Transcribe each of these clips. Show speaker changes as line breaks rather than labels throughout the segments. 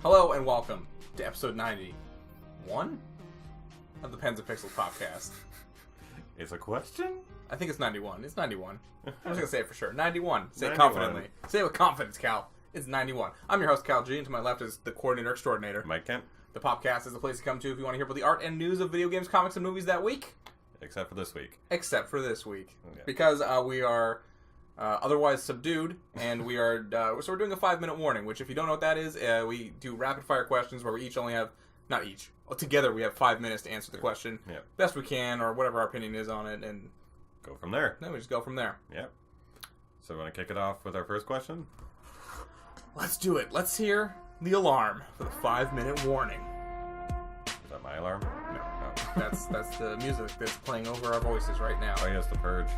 Hello and welcome to episode 91 of the Pens and Pixels podcast.
Is a question?
I think it's 91. It's 91. I'm just going to say it for sure. 91. Say it
91.
confidently. Say it with confidence, Cal. It's 91. I'm your host, Cal G, and to my left is the coordinator extraordinator.
Mike Kent.
The podcast is the place to come to if you want to hear about the art and news of video games, comics, and movies that week.
Except for this week.
Except for this week.
Okay.
Because we are otherwise subdued, and we are so we're doing a 5-minute warning, which if you don't know what that is, we do rapid fire questions where we each only have, not each, together we have 5 minutes to answer the question best we can, or whatever our opinion is on it, and
go from there.
then we just go from there.
Yep. So we want to kick it off with our first question?
Let's do it. Let's hear the alarm for the 5-minute warning.
Is that my alarm?
No.
Oh.
That's the music that's playing over our voices right now.
Oh yes, the purge.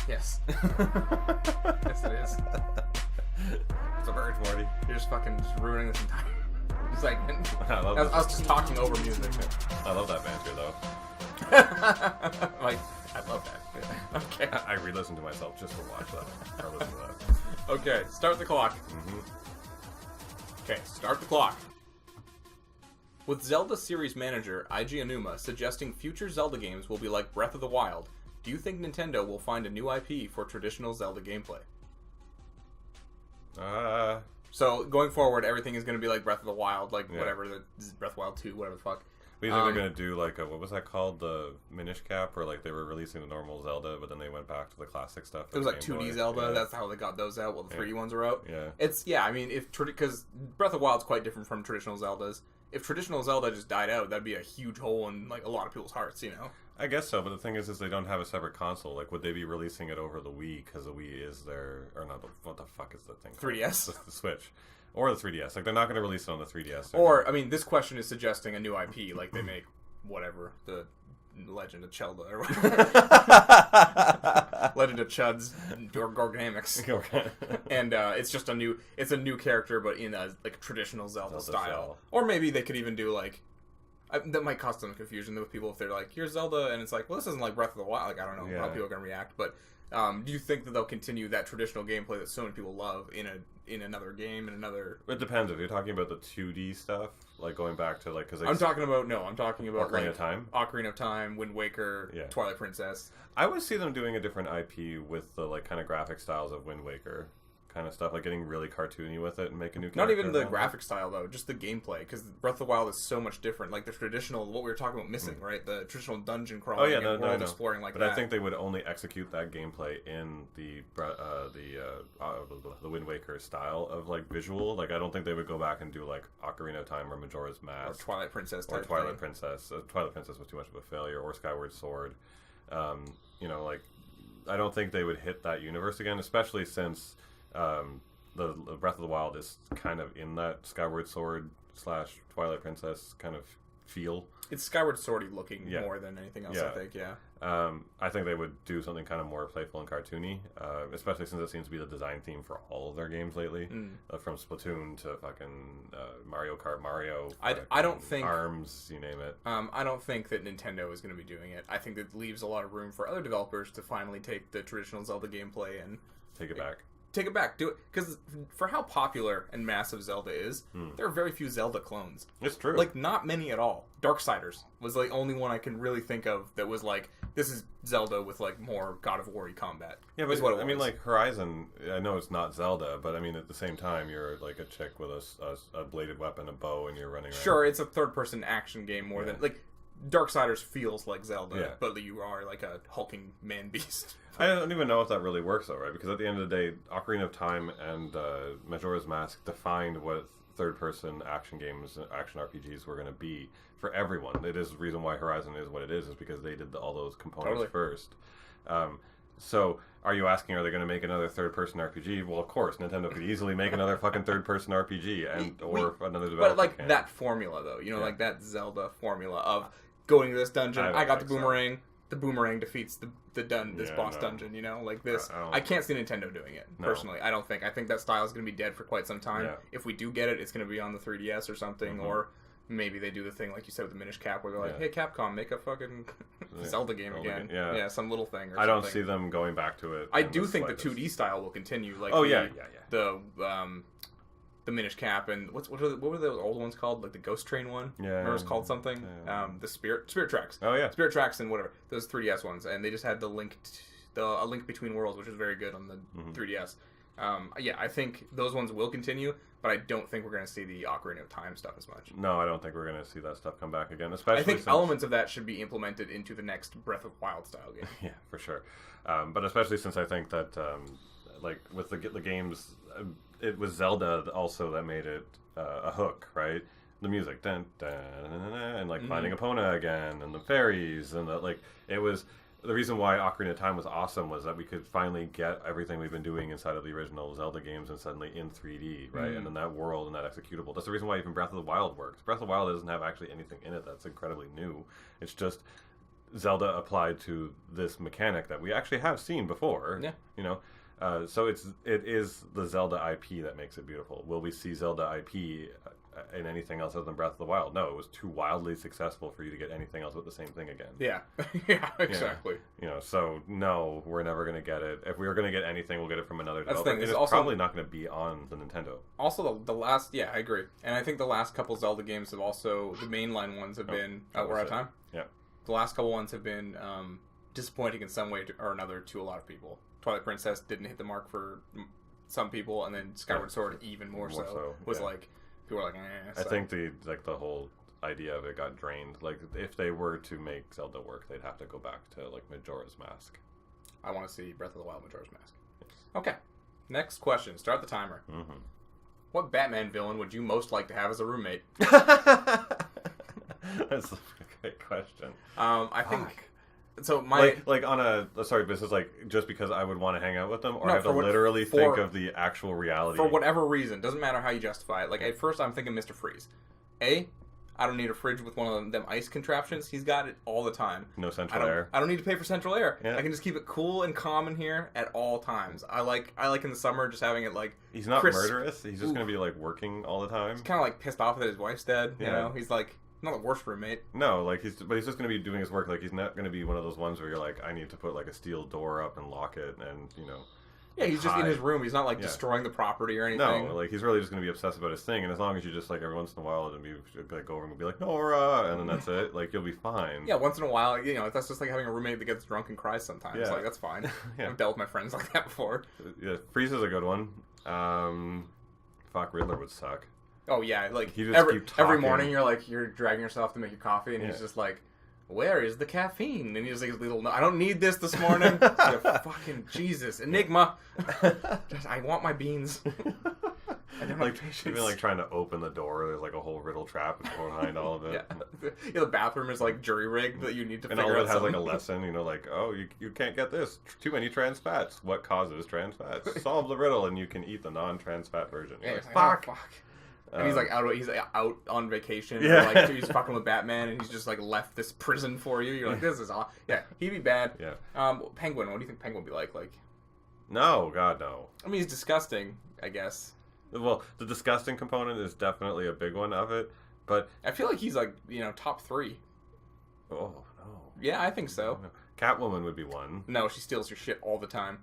Yes. Yes, it is.
It's a purge, Morty.
You're just ruining this entire segment.
I love
I was just talking over music.
I love that banter, though.
Like, I love that. Okay.
I re-listen to myself just to watch that. Or listen to that.
Okay, start the clock.
Mm-hmm.
Okay, start the clock. With Zelda series manager Eiji Aonuma suggesting future Zelda games will be like Breath of the Wild, do you think Nintendo will find a new IP for traditional Zelda gameplay? So, going forward, everything is going to be like Breath of the Wild, like whatever, Breath of the Wild 2, whatever the fuck.
We think they're going to do like what was that called? The Minish Cap, where like they were releasing the normal Zelda, but then they went back to the classic stuff.
It was like 2D Zelda,
yeah.
That's how they got those out, while the 3D ones are out.
Yeah.
I mean, because Breath of the Wild is quite different from traditional Zeldas. If traditional Zelda just died out, that'd be a huge hole in like a lot of people's hearts, you know?
I guess so, but the thing is they don't have a separate console. Like, would they be releasing it over the Wii? Because the Wii is their... Or not, what the fuck is the thing?
3DS?
The Switch. Or the 3DS. Like, they're not going to release it on the 3DS.
Or, I mean, this question is suggesting a new IP. Like, they make, whatever, the Legend of Zelda or whatever. Legend of Chud's Gorgamics. And it's just a new character, but in a like traditional Zelda style. Or maybe they could even do, like... that might cause some confusion with people if they're like, here's Zelda, and it's like, well, this isn't like Breath of the Wild. Like, I don't know how people are going to react, but do you think that they'll continue that traditional gameplay that so many people love in another game, in another...
It depends. If you're talking about the 2D stuff, like going back to, like... Cause
I'm talking about
Ocarina
like,
of Time?
Ocarina of Time, Wind Waker, Twilight Princess.
I would see them doing a different IP with the, like, kind of graphic styles of Wind Waker. Kind of stuff, like getting really cartoony with it and make a new character.
Not even the graphic style, though, just the gameplay, because Breath of the Wild is so much different. Like the traditional, what we were talking about missing, right? The traditional dungeon crawling and world exploring like that.
But I think they would only execute that gameplay in the Wind Waker style of like visual. Like I don't think they would go back and do like Ocarina of Time or Majora's Mask
or Twilight Princess type
or Twilight Princess. Twilight Princess was too much of a failure, or Skyward Sword. Like I don't think they would hit that universe again, especially since. The Breath of the Wild is kind of in that Skyward Sword / Twilight Princess kind of feel.
It's Skyward Swordy looking more than anything else, I think,
I think they would do something kind of more playful and cartoony, especially since it seems to be the design theme for all of their games lately. From Splatoon to fucking Mario Kart,
I don't think...
ARMS, you name it.
I don't think that Nintendo is going to be doing it. I think that leaves a lot of room for other developers to finally take the traditional Zelda gameplay and...
Take it back.
Take it back. Do it. Because for how popular and massive Zelda is, there are very few Zelda clones.
It's true.
Like, not many at all. Darksiders was the only one I can really think of that was like, this is Zelda with, like, more God of War-y combat.
Yeah, but what I mean, like, Horizon, I know it's not Zelda, but I mean, at the same time, you're, like, a chick with a bladed weapon, a bow, and you're running around.
Sure, it's a third-person action game more than... Like, Darksiders feels like Zelda, but you are, like, a hulking man-beast.
I don't even know if that really works, though, right? Because at the end of the day, Ocarina of Time and Majora's Mask defined what third-person action games, action RPGs were going to be for everyone. It is the reason why Horizon is what it is because they did all those components first. So, are you asking, are they going to make another third-person RPG? Well, of course, Nintendo could easily make another fucking third-person RPG, or another developer
But, like, that formula, though, like that Zelda formula of going to this dungeon, I got the boomerang... The boomerang defeats this boss dungeon, like this. I can't see Nintendo doing it, personally. I don't think. I think that style is going to be dead for quite some time. Yeah. If we do get it, it's going to be on the 3DS or something, or maybe they do the thing, like you said, with the Minish Cap, where they're like, hey, Capcom, make a fucking Zelda game again. Yeah, some little thing or something.
I don't see them going back to it.
I do think the 2D style will continue. Like the Minish Cap, and what were those old ones called? Like the Ghost Train one?
Yeah.
Remember it was called something?
Yeah.
The Spirit Tracks.
Oh, yeah.
Spirit Tracks and whatever. Those 3DS ones. And they just had a Link Between Worlds, which was very good on the 3DS. Yeah, I think those ones will continue, but I don't think we're going to see the Ocarina of Time stuff as much.
No, I don't think we're going to see that stuff come back again. Especially
I think
since...
elements of that should be implemented into the next Breath of Wild style game.
Yeah, for sure. But especially since I think that, like, with the games, it was Zelda also that made it a hook, right? The music, dun, dun, dun, dun, dun, and, like, finding Epona again, and the fairies, and, it was... The reason why Ocarina of Time was awesome was that we could finally get everything we've been doing inside of the original Zelda games and suddenly in 3D, right? And then that world and that executable. That's the reason why even Breath of the Wild works. Breath of the Wild doesn't have actually anything in it that's incredibly new. It's just Zelda applied to this mechanic that we actually have seen before.
Yeah.
You know? So it is the Zelda IP that makes it beautiful. Will we see Zelda IP in anything else other than Breath of the Wild? No, it was too wildly successful for you to get anything else with the same thing again.
Yeah, yeah, exactly.
You know, so no, we're never going to get it. If we were going to get anything, we'll get it from another developer.
That's the thing.
It's probably not going to be on the Nintendo.
Also, the last, yeah, I agree. And I think the last couple Zelda games have also, the mainline ones have been, we're out of time?
Yeah.
The last couple ones have been disappointing in some way or another to a lot of people. Twilight Princess didn't hit the mark for some people, and then Skyward Sword even more so. Was like, people were like, eh. So.
I think the whole idea of it got drained. Like, if they were to make Zelda work, they'd have to go back to, like, Majora's Mask.
I want to see Breath of the Wild Majora's Mask. Yes. Okay. Next question. Start the timer. What Batman villain would you most like to have as a roommate?
That's a great question.
I think... So my
like on a sorry, this is like just because I would want to hang out with them, or I have to literally think of the actual reality
for whatever reason. Doesn't matter how you justify it. Like at first, I'm thinking Mr. Freeze. I don't need a fridge with one of them ice contraptions. He's got it all the time.
No central air.
I don't need to pay for central air.
Yeah.
I can just keep it cool and calm in here at all times. I like in the summer just having it like
he's not murderous. He's just gonna be like working all the time.
He's kind of like pissed off that his wife's dead. You know, he's like. Not the worst roommate.
No, like he's just going to be doing his work. Like he's not going to be one of those ones where you're like, I need to put like a steel door up and lock it, and you know.
Yeah, he's just in his room. He's not like destroying the property or anything.
No, like he's really just going to be obsessed about his thing. And as long as you just like every once in a while, and be like go over and be like Nora, and then that's it. Like you'll be fine.
Yeah, once in a while, you know, that's just like having a roommate that gets drunk and cries sometimes. Yeah. Like that's fine. I've dealt with my friends like that before.
Yeah, Freeze is a good one. Fuck, Riddler would suck.
Oh yeah, like
he just
every morning you're dragging yourself to make your coffee, and he's just like, "Where is the caffeine?" And he's like, "Little, I don't need this morning." Fucking Jesus, Enigma. I want my beans. I don't have patience.
Even like trying to open the door, there's like a whole riddle trap behind all of it.
Yeah, the bathroom is like jury rigged that you need to.
And all of it has like a lesson, you know, like you can't get this. Too many trans fats. What causes trans fats? Solve the riddle, and you can eat the non-trans fat version.
Yeah, like, fuck. Oh, fuck. And he's like out on vacation. Yeah. Or like he's fucking with Batman, and he's just like left this prison for you. You're like, this is awesome. Yeah, he'd be bad.
Yeah.
Penguin. What do you think Penguin would be like? Like,
no, God, no.
I mean, he's disgusting, I guess.
Well, the disgusting component is definitely a big one of it, but
I feel like he's like top 3.
Oh no.
Yeah, I think so.
No. Catwoman would be one.
No, she steals your shit all the time.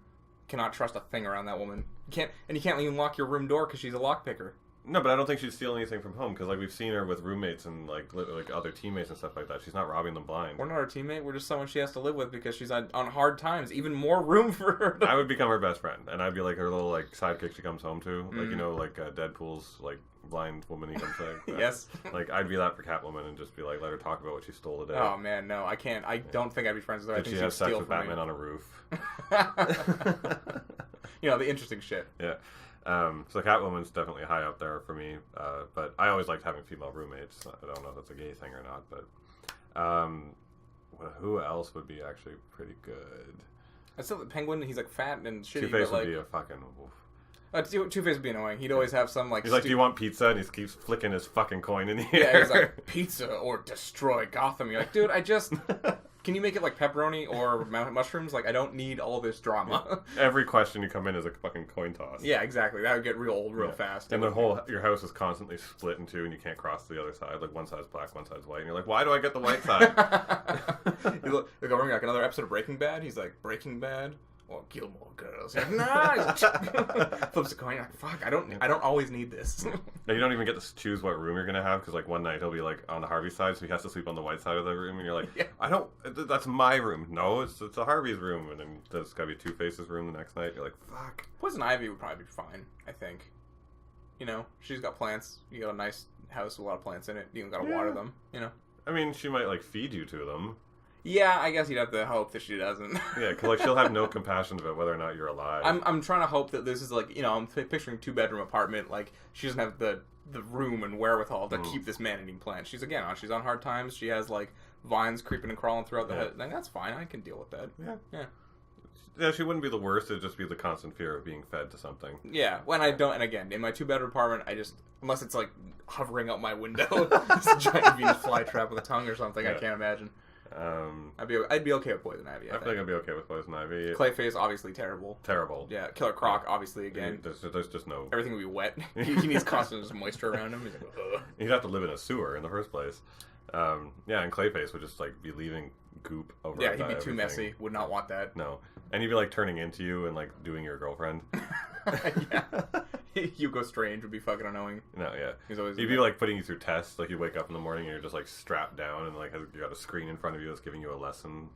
Cannot trust a thing around that woman. You can't even lock your room door because she's a lockpicker.
No, but I don't think she'd steal anything from home, because like we've seen her with roommates and like other teammates and stuff like that. She's not robbing them blind.
We're not her teammate. We're just someone she has to live with because she's on hard times. Even more room for her.
I would become her best friend, and I'd be like her little like sidekick she comes home to, like like Deadpool's like blind woman he comes to.
Yes.
Like I'd be that for Catwoman and just be like let her talk about what she stole today.
Oh man, no, I can't. I don't think I'd be friends with her.
Did she have sex with Batman on a roof?
The interesting shit.
Yeah. So Catwoman's definitely high up there for me, but I always liked having female roommates. I don't know if that's a gay thing or not, but who else would be actually pretty good?
I still the Penguin. He's like fat and shitty.
Two-Face would be a fucking.
Two-Face would be annoying. He'd always have some like.
He's like, "Do you want pizza?" And he keeps flicking his fucking coin in the air.
Yeah, he's like, "Pizza or destroy Gotham." You're like, dude, I just. Can you make it like pepperoni or mushrooms? Like, I don't need all this drama.
Every question you come in is a fucking coin toss.
Yeah, exactly. That would get real old real fast.
And your house is constantly split in two, and you can't cross to the other side. Like, one side's black, one side's white. And you're like, why do I get the white side?
You look over, like another episode of Breaking Bad. He's like, Breaking Bad? or Gilmore Girls. You're like, nice. Flips a coin. You're like, fuck, I don't always need this.
Now, you don't even get to choose what room you're gonna have, because like one night he'll be like on the Harvey side, so he has to sleep on the white side of the room, and you're like, that's my room. No, it's a Harvey's room, and then there's gotta be Two-Face's room the next night. You're like, fuck.
Poison Ivy would probably be fine, I think. You know, she's got plants. You got a nice house with a lot of plants in it. You don't gotta water them. You know.
I mean, she might like feed you to them.
Yeah, I guess you'd have to hope that she doesn't.
Yeah, because like she'll have no compassion about whether or not you're alive.
I'm trying to hope that this is like, you know, I'm picturing 2-bedroom apartment. Like she doesn't have the room and wherewithal to keep this man eating plants. She's on hard times. She has like vines creeping and crawling throughout the head. Like, that's fine. I can deal with that.
Yeah, she wouldn't be the worst. It'd just be the constant fear of being fed to something.
Yeah, when I don't, and again, in my 2-bedroom apartment, I just, unless it's like hovering out my window, it's a giant Venus flytrap with a tongue or something. I can't imagine. I'd be okay with Poison Ivy.
I think I'd be okay with Poison Ivy.
Clayface, obviously terrible.
Terrible.
Yeah, Killer Croc, obviously again.
There's just no.
Everything would be wet. He needs constant moisture around him. He's like, ugh.
He'd have to live in a sewer in the first place. And Clayface would just like be leaving goop over.
Yeah, he'd be too messy. Would not want that.
No, and he'd be like turning into you and like doing your girlfriend.
Yeah. Hugo Strange would be fucking annoying.
No, yeah.
He'd
be like putting you through tests. Like you wake up in the morning and you're just like strapped down and like you got a screen in front of you that's giving you a lesson.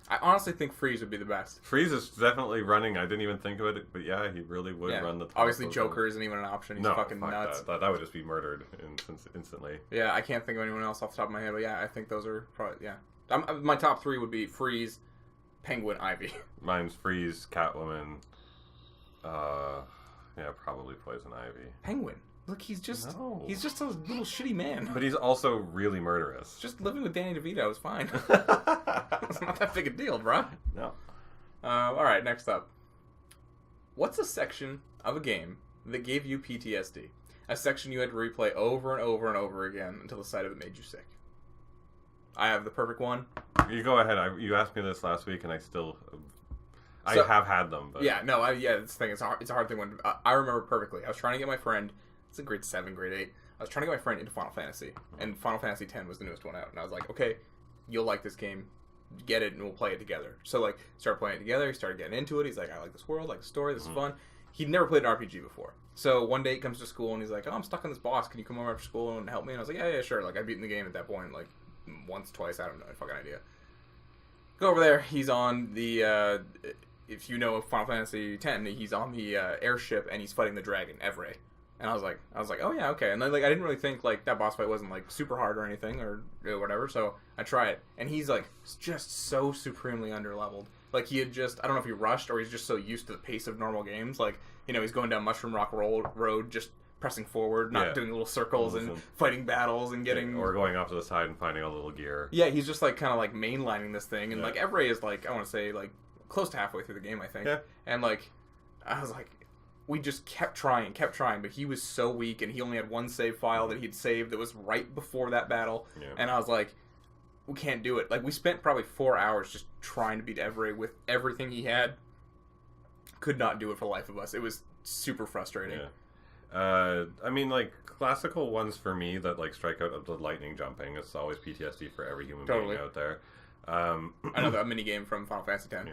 I honestly think Freeze would be the best.
Freeze is definitely running. I didn't even think of it, but yeah, he really would run the top.
Obviously, Joker isn't even an option. He's fucking nuts.
That would just be murdered instantly.
Yeah, I can't think of anyone else off the top of my head, but yeah, I think those are probably, my top 3 would be Freeze, Penguin, Ivy.
Mine's Freeze, Catwoman, probably Poison Ivy.
Penguin. Look, he's just a little shitty man.
But he's also really murderous.
Just living with Danny DeVito is fine. It's not that big a deal, bro.
No.
Alright, next up. What's a section of a game that gave you PTSD? A section you had to replay over and over and over again until the sight of it made you sick. I have the perfect one.
You go ahead. You asked me this last week, and I still... I have had them. But...
Yeah, no, it's a hard thing. When I remember perfectly. I was trying to get my friend... It's in grade 7, grade 8. I was trying to get my friend into Final Fantasy, and Final Fantasy X was the newest one out. And I was like, okay, you'll like this game. Get it, and we'll play it together. So, like, started playing it together. He started getting into it. He's like, I like this world, I like the story, this is fun. He'd never played an RPG before. So, one day he comes to school, and he's like, oh, I'm stuck on this boss. Can you come over after school and help me? And I was like, yeah, sure. Like, I'd beaten the game at that point, like, once, twice. I don't know. Fucking idea. Go over there. He's on the, if you know Final Fantasy X, he's on the airship, and he's fighting the dragon, Evray. And I was like, oh yeah, okay. And then like I didn't really think like that boss fight wasn't like super hard or anything or whatever. So I try it, and he's like just so supremely underleveled. Like he had just, I don't know if he rushed or he's just so used to the pace of normal games. Like, you know, he's going down Mushroom Rock Road, just pressing forward, not doing little circles and fighting battles and getting
or going off to the side and finding a little gear.
Yeah, he's just like kind of like mainlining this thing, and like Evray is like, I want to say like close to halfway through the game, I think. Yeah. And like I was like, we just kept trying, but he was so weak, and he only had one save file that he'd saved that was right before that battle, and I was like, we can't do it. Like, we spent probably 4 hours just trying to beat Evray with everything he had. Could not do it for the life of us. It was super frustrating.
Yeah. I mean, like, classical ones for me that, like, strike out of the lightning jumping, it's always PTSD for every human being out there.
Another mini game from Final Fantasy X.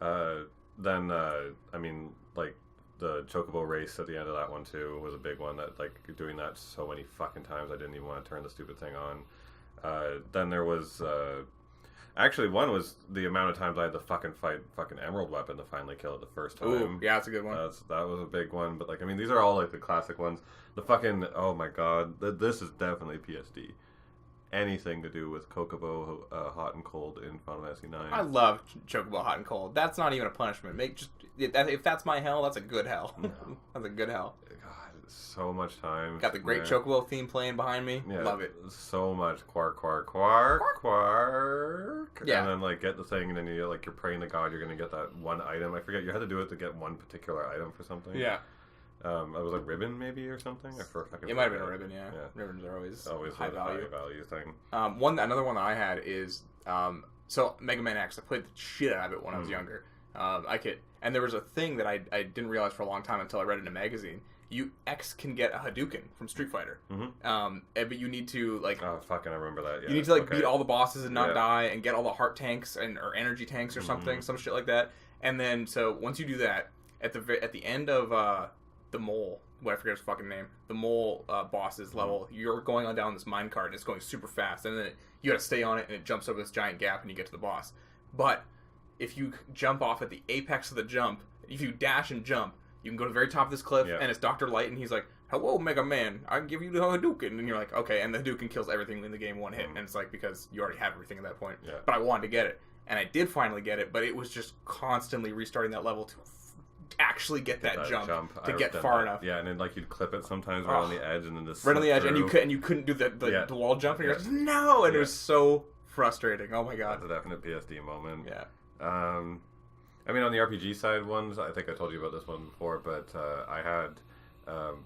Yeah. Then, I mean, like, the Chocobo race at the end of that one too was a big one. That like doing that so many fucking times I didn't even want to turn the stupid thing on. Then there was actually one was the amount of times I had to fight Emerald Weapon to finally kill it the first time.
Ooh, yeah, that's a good one.
That was a big one. But like I mean these are all like the classic ones. The fucking oh my god, this is definitely PSD. Anything to do with Chocobo Hot and Cold in Final Fantasy IX.
I love Chocobo Hot and Cold. That's not even a punishment. If that's my hell, that's a good hell. No. That's a good hell.
God, so much time.
Got the great Chocobo theme playing behind me. Yeah, love it.
So much quark. Yeah. And then like get the thing, and then you're praying to God you're gonna get that one item. I forget you had to do it to get one particular item for something.
Yeah.
It was a ribbon maybe or something.
It might have been a ribbon, yeah. Ribbons are always high value
thing.
Another one that I had is so Mega Man X. I played the shit out of it when I was younger. And there was a thing that I didn't realize for a long time until I read it in a magazine. X can get a Hadouken from Street Fighter. But you need to like
I remember that. Yeah.
You need to beat all the bosses and not die and get all the heart tanks or energy tanks or something, some shit like that. And then, so, once you do that, at the end of the mole, I forget his fucking name, the mole boss's level, you're going on down this minecart, and it's going super fast, and then you gotta stay on it, and it jumps over this giant gap, and you get to the boss. But if you jump off at the apex of the jump, if you dash and jump, you can go to the very top of this cliff, and it's Dr. Light, and he's like, hello, Mega Man, I give you the Hadouken. And you're like, okay, and the Hadouken kills everything in the game one hit. And it's like, because you already have everything at that point. Yeah. But I wanted to get it. And I did finally get it, but it was just constantly restarting that level to actually get that jump to get far enough.
Yeah, and then like you'd clip it sometimes right on the edge, and then this
right on the edge, and you couldn't do the wall jump, and you're like, no, and it was so frustrating. Oh my god,
that's a definite PSD moment.
Yeah.
I mean, on the RPG side ones, I think I told you about this one before, but I had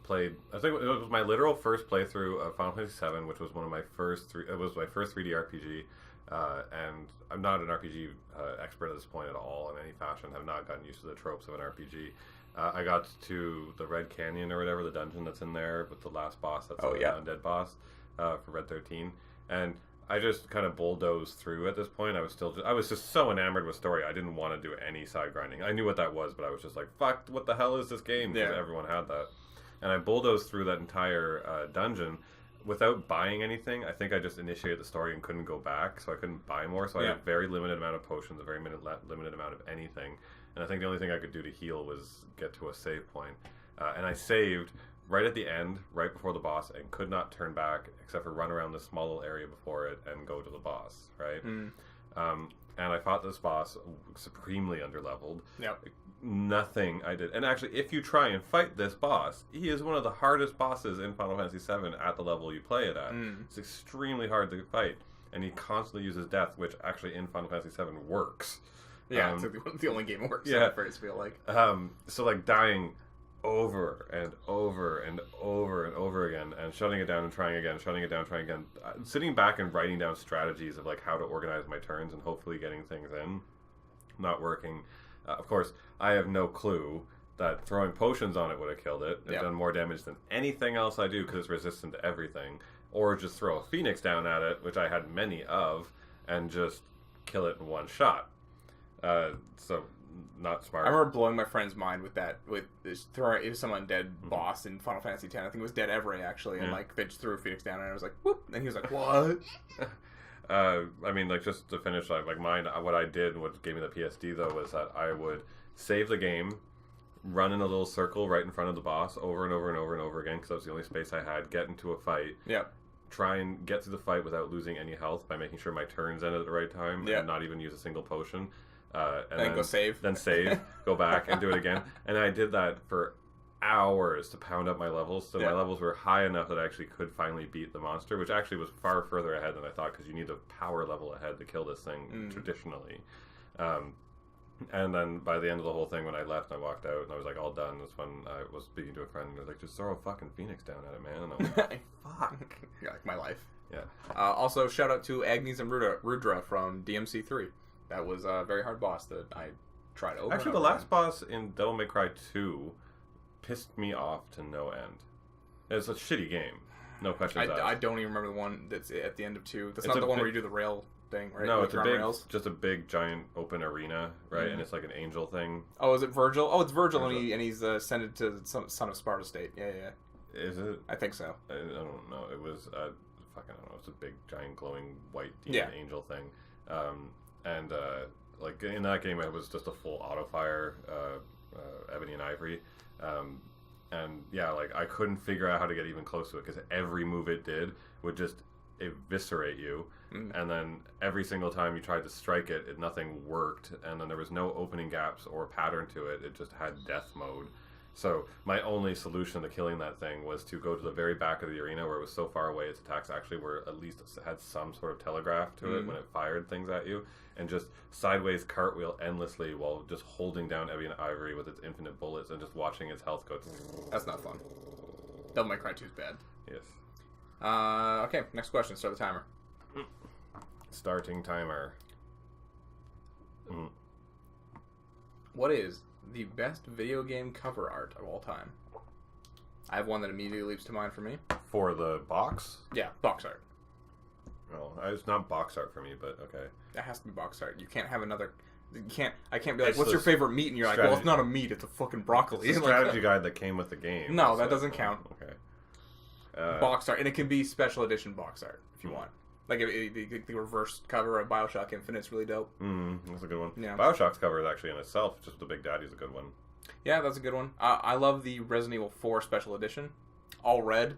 played. I think it was my literal first playthrough of Final Fantasy VII, which was one of my first three. It was my first 3D RPG. And I'm not an RPG expert at this point at all in any fashion. Have not gotten used to the tropes of an RPG. I got to the Red Canyon or whatever, the dungeon that's in there with the last boss. That's the undead boss for Red 13, and I just kind of bulldozed through at this point. I was just so enamored with story. I didn't want to do any side grinding. I knew what that was, but I was just like, fuck, what the hell is this game? Because everyone had that, and I bulldozed through that entire dungeon. Without buying anything, I think I just initiated the story and couldn't go back, so I couldn't buy more. So I had a very limited amount of potions, a very limited amount of anything. And I think the only thing I could do to heal was get to a save point. And I saved right at the end, right before the boss, and could not turn back except for run around this small little area before it and go to the boss, right? And I fought this boss supremely underleveled.
Yep.
Nothing I did. And actually, if you try and fight this boss, he is one of the hardest bosses in Final Fantasy VII at the level you play it at. It's extremely hard to fight. And he constantly uses death, which actually in Final Fantasy VII works.
Yeah, it's the only game that works. Yeah, I feel like.
So like dying over and over and over and over again, and shutting it down and trying again, shutting it down, trying again, sitting back and writing down strategies of like how to organize my turns and hopefully getting things in, not working. Of course, I have no clue that throwing potions on it would have killed it. It's done more damage than anything else I do because it's resistant to everything. Or just throw a phoenix down at it, which I had many of, and just kill it in one shot. So not smart.
I remember blowing my friend's mind with that, with this throwing some undead boss in Final Fantasy X. I think it was Dead Every actually, and like they just threw a phoenix down, and I was like, whoop, and he was like, what?
I mean, like, just to finish, like mine, what I did, what gave me the PSD though, was that I would save the game, run in a little circle right in front of the boss over and over and over and over again, because that was the only space I had, get into a fight, try and get through the fight without losing any health by making sure my turns ended at the right time, and not even use a single potion, and then
go save.
Then save, go back and do it again, and I did that for hours to pound up my levels, so my levels were high enough that I actually could finally beat the monster, which actually was far further ahead than I thought, because you need a power level ahead to kill this thing traditionally. And then by the end of the whole thing, when I left, I walked out and I was like all done. That's when I was speaking to a friend and he was like, just throw a fucking phoenix down at it, man. And I was like,
fuck. Yeah, like my life.
Yeah.
Also, shout out to Agnes and Rudra from DMC3. That was a very hard boss that I tried over.
Actually, the last boss in Devil May Cry 2 pissed me off to no end. It's a shitty game. No question about it.
I don't even remember the one that's at the end of 2. That's not the one where you do the rail thing, right?
No, it's just a big, giant, open arena, right? And it's like an angel thing.
Oh, is it Virgil? Oh, it's Virgil. And he's ascended to Son of Sparta State. Yeah.
Is it?
I think so.
I don't know. It was, I don't know. It's a big, giant, glowing, white demon angel thing. Like, in that game, it was just a full auto-fire, Ebony and Ivory. Like, I couldn't figure out how to get even close to it, because every move it did would just eviscerate you, and then every single time you tried to strike it, nothing worked, and then there was no opening gaps or pattern to it. It just had death mode. So my only solution to killing that thing was to go to the very back of the arena where it was so far away its attacks actually were at least had some sort of telegraph to it when it fired things at you, and just sideways cartwheel endlessly while just holding down Ebony and Ivory with its infinite bullets and just watching its health go.
That's not fun. Devil May Cry 2 is bad.
Yes.
Okay, next question. Start the timer.
Starting timer.
What is the best video game cover art of all time? I have one that immediately leaps to mind for me.
For the box?
Yeah, box art.
Well, it's not box art for me, but okay.
That has to be box art. You can't have another I can't be like, what's your favorite meat? And you're like, well, it's not a meat, it's a fucking broccoli.
It's a strategy guide that came with the game.
No, that doesn't count.
Okay.
Box art, and it can be special edition box art if you want. Like the reverse cover of Bioshock Infinite's really dope.
That's a good one.
Yeah.
Bioshock's cover is actually in itself, just the Big Daddy's a good one.
Yeah, that's a good one. I love the Resident Evil 4 special edition, all red.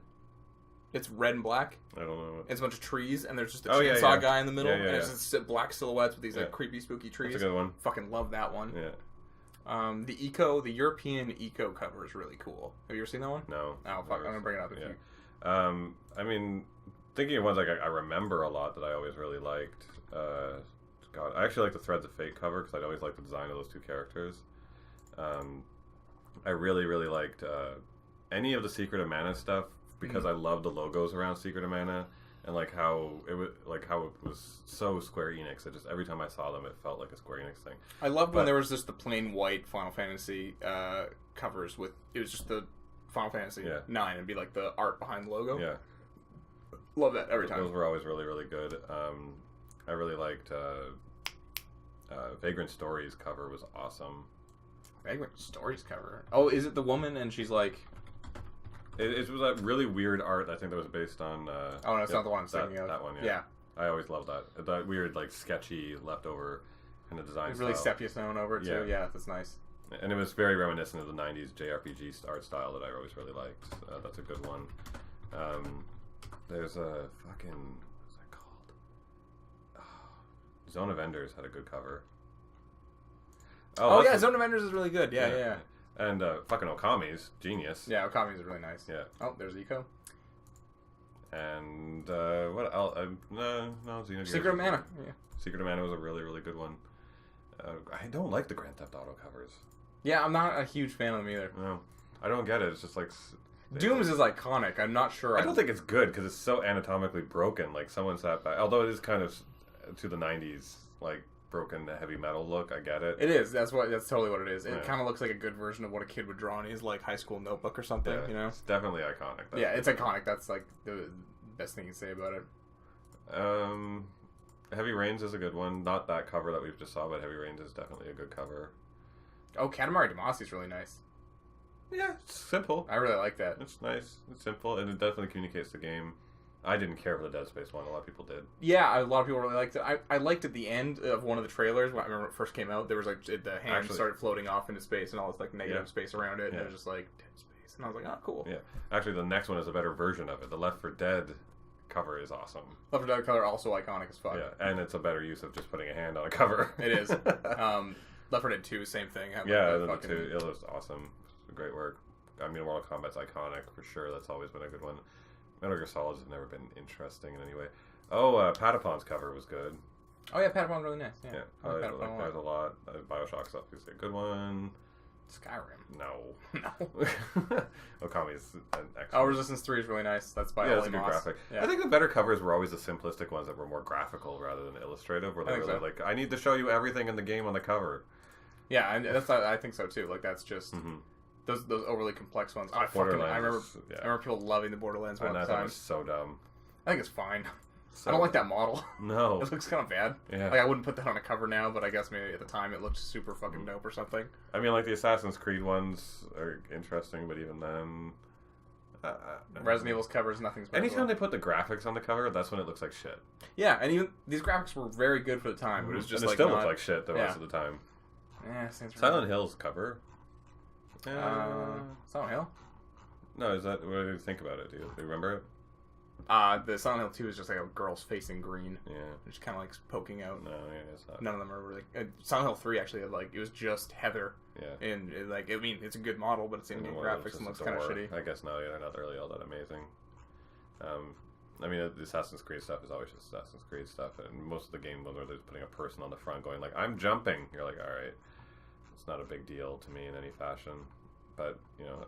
It's red and black.
I don't know.
It's a bunch of trees, and there's just a chainsaw guy in the middle,
and
it's just black silhouettes with these like creepy, spooky trees.
That's a good one.
Fucking love that one.
Yeah.
The European eco cover is really cool. Have you ever seen that one?
No.
Oh fuck, I'm gonna bring it up if you.
I mean, thinking of ones like I remember a lot that I always really liked. God, I actually like the Threads of Fate cover because I always liked the design of those two characters. I really, really liked any of the Secret of Mana stuff because I love the logos around Secret of Mana and how it was so Square Enix. It just every time I saw them, it felt like a Square Enix thing.
I loved when there was just the plain white Final Fantasy covers with it was just the Final Fantasy 9 and be like the art behind the logo.
Yeah,
love that every time.
Those were always really, really good. I really liked Vagrant Stories cover was awesome.
Vagrant Stories cover. Oh, is it the woman and she's like?
It was that really weird art. I think that was based on.
Oh no, it's not the one I'm thinking of.
That one, yeah. I always loved that. That weird, sketchy, leftover kind of design.
It's really sepia stone over it too. Yeah, that's nice.
And it was very reminiscent of the '90s JRPG art style that I always really liked. That's a good one. There's a fucking what's that called? Zone of Enders had a good cover.
Oh yeah, Zone of Enders is really good. Yeah.
And fucking Okami's genius.
Yeah, Okami's really nice.
Yeah.
Oh, there's Eco.
And what else? No, Xenogears.
Secret of Mana. Yeah.
Secret of Mana was a really, really good one. I don't like the Grand Theft Auto covers.
Yeah, I'm not a huge fan of them either.
No, I don't get it. It's just like
Doom's is iconic. I'm not sure.
I don't think it's good because it's so anatomically broken. Like someone sat back, although it is kind of to the '90s, like broken heavy metal look. I get it.
It is. That's totally what it is. It kind of looks like a good version of what a kid would draw in his high school notebook or something.
Yeah,
you know,
it's definitely iconic.
It's iconic. That's like the best thing you can say about it.
Heavy Rains is a good one. Not that cover that we've just saw, but Heavy Rains is definitely a good cover.
Oh, Katamari Damacy is really nice.
Yeah, it's simple.
I really like that.
It's nice. It's simple, and it definitely communicates the game. I didn't care for the Dead Space one. A lot of people did.
Yeah, a lot of people really liked it. I liked at the end of one of the trailers. I remember when it first came out. There was the hand started floating off into space and all this negative space around it. And it was just Dead Space, and I was like, oh, cool.
Yeah, actually, the next one is a better version of it. The Left 4 Dead cover is awesome.
Left 4 Dead cover also iconic as fuck.
Yeah, and it's a better use of just putting a hand on a cover.
It is. Left 4 Dead 2, same thing.
It was awesome. Great work. I mean, Mortal Kombat's iconic for sure. That's always been a good one. Metal Gear Solid has never been interesting in any way. Oh, Patapon's cover was good.
Oh yeah, Patapon's really nice. Yeah,
I like Patapon a lot. Bioshock's obviously a good one.
Skyrim.
No. Okami's an excellent.
Oh, Resistance 3 is really nice. That's by
that's a good graphic. Yeah. I think the better covers were always the simplistic ones that were more graphical rather than illustrative, where they're really like, I need to show you everything in the game on the cover.
Yeah, and I think so too. Like that's just. Those overly complex ones. I remember people loving the Borderlands one time.
That was so dumb.
I think it's fine. I don't like that model.
No.
It looks kind of bad.
Yeah.
Like I wouldn't put that on a cover now, but I guess maybe at the time it looked super fucking dope or something.
I mean, like the Assassin's Creed ones are interesting, but even then...
Resident Evil's covers, nothing's better.
Anytime they put the graphics on the cover, that's when it looks like shit.
Yeah, and even these graphics were very good for the time, but it was just
and it still looked like shit the rest of the time.
Yeah,
Silent Hill's cover...
Silent Hill?
No, is that... What do you think about it? Do you remember it?
The Silent Hill 2 is just like a girl's facing green.
Yeah.
Just kind of like poking out.
No, yeah, it's not.
None of them are really... Silent Hill 3 actually, it was just Heather.
Yeah.
And, it's a good model, but it's in-game graphics and looks kind of shitty.
I guess no, they're not really all that amazing. I mean, the Assassin's Creed stuff is always just Assassin's Creed stuff, and most of the game where they're just putting a person on the front going like, I'm jumping. You're like, alright. It's not a big deal to me in any fashion. But,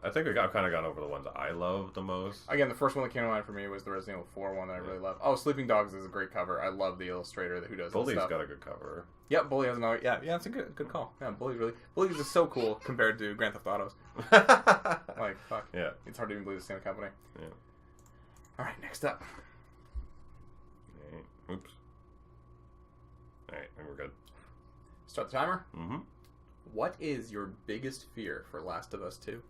I think I've kind of gone over the ones that I love the most.
Again, the first one that came to mind for me was the Resident Evil 4 one that I really love. Oh, Sleeping Dogs is a great cover. I love the illustrator who does
Bully's
that stuff.
Got a good cover.
Yep, Bully has another... Yeah, it's a good call. Yeah, Bully's just so cool compared to Grand Theft Autos. Like, fuck.
Yeah.
It's hard to even believe it's the same company.
Yeah.
Alright, next up.
Oops. Alright, I think we're good.
Start the timer.
Mm-hmm.
What is your biggest fear for Last of Us 2?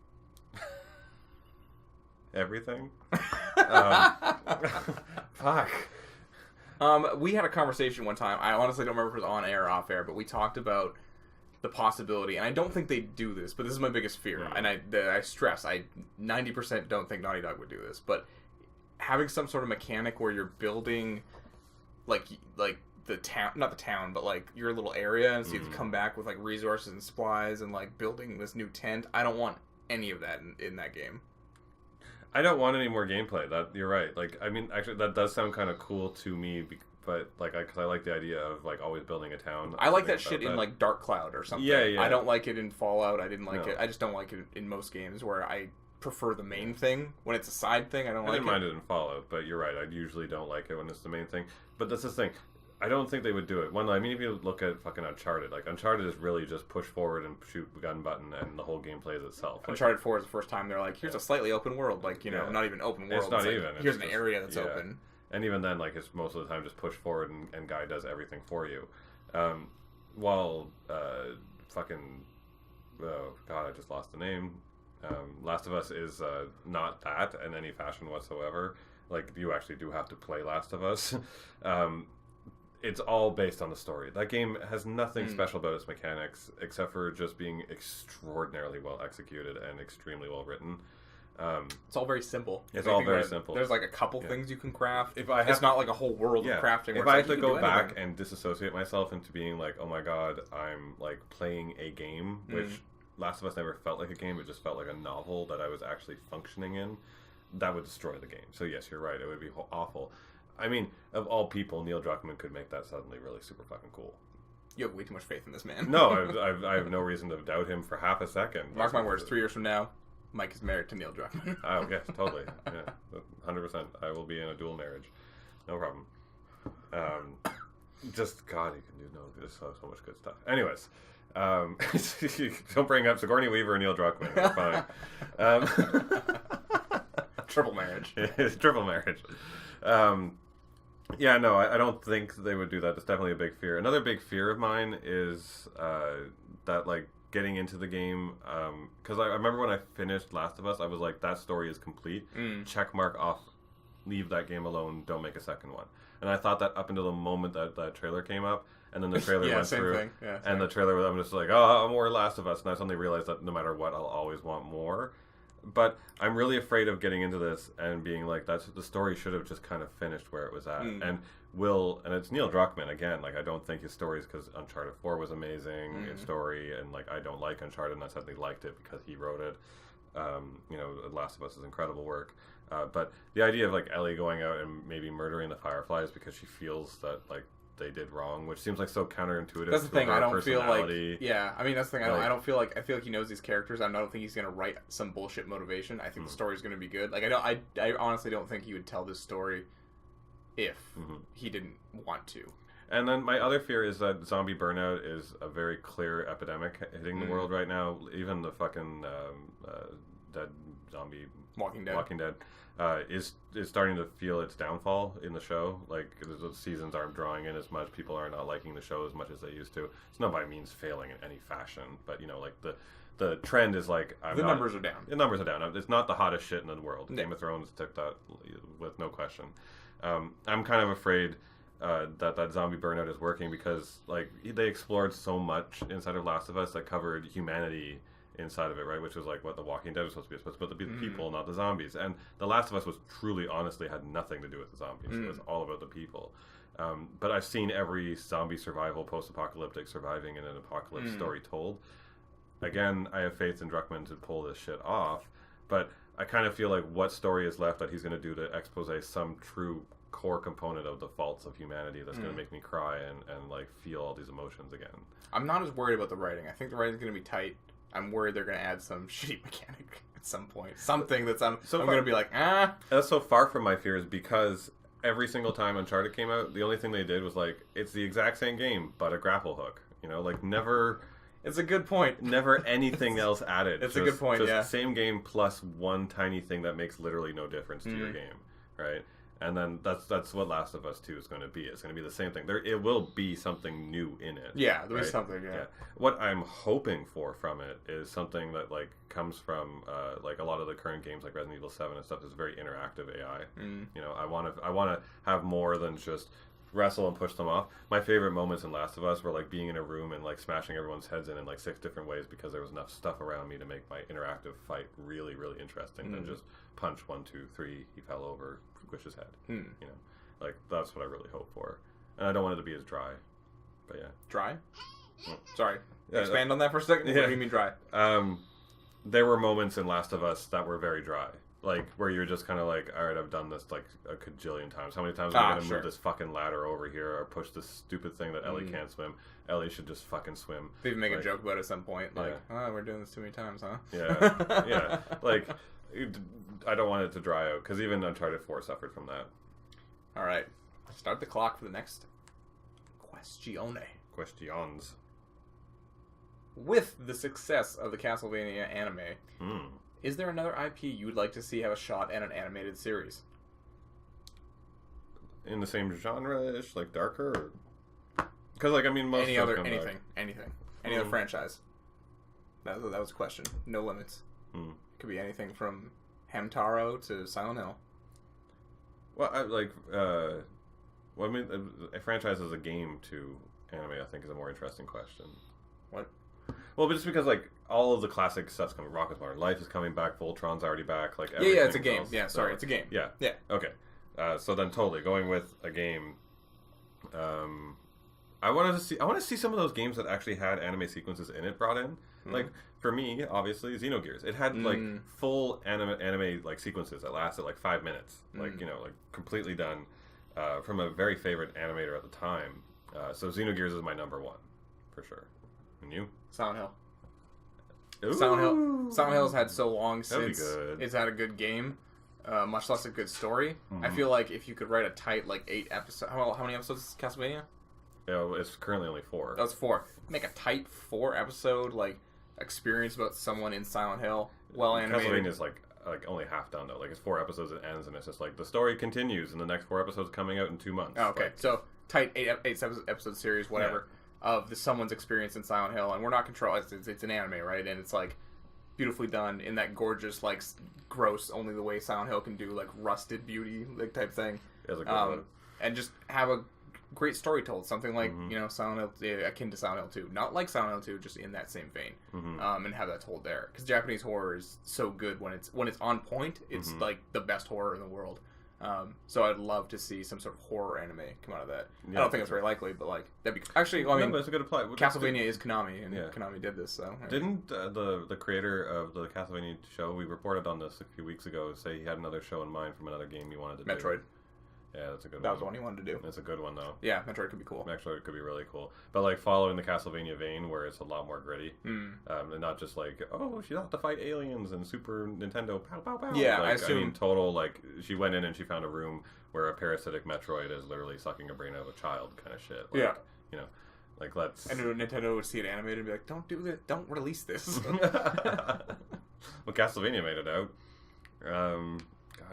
Everything. Fuck.
We had a conversation one time. I honestly don't remember if it was on air or off air, but we talked about the possibility, and I don't think they do this, but this is my biggest fear, and I stress, I 90% don't think Naughty Dog would do this, but having some sort of mechanic where you're building, like the town, not the town, but like your little area, and so you have to come back with like resources and supplies and like building this new tent. I don't want any of that in that game.
I don't want any more gameplay. That you're right. Like, I mean, actually, that does sound kind of cool to me, but like, because I like the idea of like always building a town.
I like that shit in like Dark Cloud or something.
Yeah.
I don't like it in Fallout. I didn't like it. I just don't like it in most games where I prefer the main thing. When it's a side thing, I didn't
mind it in Fallout, but you're right. I usually don't like it when it's the main thing. But that's the thing. I don't think they would do it. I mean, if you look at fucking Uncharted, like Uncharted is really just push forward and shoot the gun button, and the whole game plays itself.
Uncharted 4 is the first time they're like, here's a slightly open world, like not even open world.
It's not even.
Here's an area that's open.
And even then, like, it's most of the time just push forward, and Guy does everything for you. While fucking, oh god, I just lost the name. Last of Us is not that in any fashion whatsoever. Like, you actually do have to play Last of Us. It's all based on the story. That game has nothing special about its mechanics except for just being extraordinarily well executed and extremely well written.
It's all very simple.
It's all very simple.
There's like a couple things you can craft. It's not like a whole world of crafting.
If I have to go back and disassociate myself into being like, oh my god, I'm like playing a game, which Last of Us never felt like a game. It just felt like a novel that I was actually functioning in. That would destroy the game. So yes, you're right. It would be awful. I mean, of all people, Neil Druckmann could make that suddenly really super fucking cool.
You have way too much faith in this man.
No, I have no reason to doubt him for half a second.
Mark my words, 3 years from now, Mike is married to Neil Druckmann.
Oh, yes, totally. Yeah, 100%. I will be in a dual marriage. No problem. Just, God, he can do there's so much good stuff. Anyways, don't bring up Sigourney Weaver and Neil Druckmann. It's fine.
Triple marriage.
It's triple marriage. Yeah, no, I don't think they would do that. It's definitely a big fear. Another big fear of mine is that, like, getting into the game, because I remember when I finished Last of Us, I was like, that story is complete. Check mark off. Leave that game alone. Don't make a second one. And I thought that up until the moment that trailer came up, and then the trailer went through, and the trailer, I'm just like, oh, more Last of Us, and I suddenly realized that no matter what, I'll always want more. But I'm really afraid of getting into this and being like, the story should have just kind of finished where it was at. And it's Neil Druckmann again. Like, I don't think his stories, because Uncharted 4 was amazing in story, and like, I don't like Uncharted, and I suddenly liked it because he wrote it. Last of Us is incredible work. But the idea of like Ellie going out and maybe murdering the Fireflies because she feels that like they did wrong, which seems like so counterintuitive.
That's the thing. I don't feel like.
Yeah,
I mean that's the thing. I don't feel like. I feel like he knows these characters. I don't think he's gonna write some bullshit motivation. I think the story's gonna be good. Like I honestly don't think he would tell this story if he didn't want to.
And then my other fear is that zombie burnout is a very clear epidemic hitting the world right now. Even the fucking dead zombie
Walking Dead
is starting to feel its downfall in the show. Like, the seasons aren't drawing in as much. People are not liking the show as much as they used to. It's not by means failing in any fashion, but like the trend is like
numbers are down.
The numbers are down. It's not the hottest shit in the world. Game of Thrones took that with no question. I'm kind of afraid that zombie burnout is working because like they explored so much inside of Last of Us that covered humanity inside of it, right? Which was like what The Walking Dead was supposed to be. It's supposed to be the people, not the zombies. And The Last of Us was truly, honestly, had nothing to do with the zombies. It was all about the people. But I've seen every zombie survival, post-apocalyptic surviving in an apocalypse story told. Again, I have faith in Druckmann to pull this shit off, but I kind of feel like what story is left that he's going to do to expose some true core component of the faults of humanity that's going to make me cry and like feel all these emotions again.
I'm not as worried about the writing. I think the writing's going to be tight. I'm worried they're going to add some shitty mechanic at some point. Something that's I'm going to be like,
That's so far from my fears because every single time Uncharted came out, the only thing they did was like, it's the exact same game, but a grapple hook. Like never...
It's a good point.
Never anything else added.
It's a good point,
Same game plus one tiny thing that makes literally no difference to your game, right? And then that's what Last of Us 2 is going to be. It's going to be the same thing. It will be something new in it.
Yeah, there'll be something, yeah.
What I'm hoping for from it is something that, like, comes from, like, a lot of the current games, like Resident Evil 7 and stuff, is very interactive AI. You know, I want to have more than just wrestle and push them off. My favorite moments in Last of Us were, like, being in a room and, like, smashing everyone's heads in like 6 different ways because there was enough stuff around me to make my interactive fight really, really interesting than just punch 1, 2, 3, he fell over, Squish his head. You know, like, that's what I really hope for. And I don't want it to be as dry. But yeah.
Dry? Sorry. Expand on that for a second? What do you mean dry?
There were moments in Last of Us that were very dry. Like, where you're just kind of like, alright, I've done this like a cajillion times. How many times am I going to move this fucking ladder over here or push this stupid thing that Ellie can't swim? Ellie should just fucking swim.
They even make a joke about it at some point. Like, oh, we're doing this too many times, huh?
Yeah. Like, I don't want it to dry out, because even Uncharted 4 suffered from that.
Alright. Start the clock for the next Questione.
Questions.
With the success of the Castlevania anime, is there another IP you would like to see have a shot at an animated series?
In the same genre-ish, like darker? Because, like, I mean, most
anything. Any other franchise. That was the question. No limits. Could be anything from Hamtaro to Silent Hill.
Well, I mean, a franchise as a game to anime, I think, is a more interesting question.
What?
Well, but just because, like, all of the classic stuff's coming. Rocket's Modern Life is coming back. Voltron's already back. Like,
yeah, it's a game. Yeah, sorry, it's a game.
Yeah. Okay. So then, totally going with a game. I want to see some of those games that actually had anime sequences in it brought in. Like, for me, obviously, Xenogears. It had like full anime like sequences that lasted like 5 minutes. Like, you know, like completely done from a very favorite animator at the time. So Xenogears is my number one for sure. And you?
Silent Hill.
Ooh.
Silent Hill's had so long since it's had a good game, much less a good story. I feel like if you could write a tight like 8 episodes, how many episodes is Castlevania?
Yeah, it's currently only 4.
That's 4. Make a tight 4 episode like experience about someone in Silent Hill, well animated.
Castlevania's like only half done though. Like, it's 4 episodes, it ends, and it's just like the story continues, and the next 4 episodes coming out in 2 months.
Oh, okay,
like,
so tight 8 episode series, whatever, of someone's experience in Silent Hill, and we're not controlling. It's an anime, right? And it's like beautifully done in that gorgeous, like gross, only the way Silent Hill can do, like rusted beauty, like type thing.
It's a good one.
And just have a great story told, something like you know, Silent Hill, akin to Silent Hill 2, not like Silent Hill 2, just in that same vein, and have that told there. Because Japanese horror is so good when it's on point. It's like the best horror in the world. So I'd love to see some sort of horror anime come out of that. Yeah, I don't think it's very likely, but like that'd be actually. I mean,
but it's a good apply.
Castlevania is Konami, and Konami did this. So
didn't the creator of the Castlevania show, we reported on this a few weeks ago, say he had another show in mind from another game he wanted to do?
Metroid.
Yeah, that's a good one.
That was the one he wanted to do.
That's a good one, though.
Yeah, Metroid could be cool.
Metroid could be really cool. But, like, following the Castlevania vein, where it's a lot more gritty. And not just like, oh, she have to fight aliens and Super Nintendo, pow, pow, pow.
Yeah,
like,
I assume.
I mean, total, like, she went in and she found a room where a parasitic Metroid is literally sucking a brain out of a child kind of shit. Like, you know, like, let's...
And Nintendo would see it animated and be like, don't do this, don't release this.
Well, Castlevania made it out.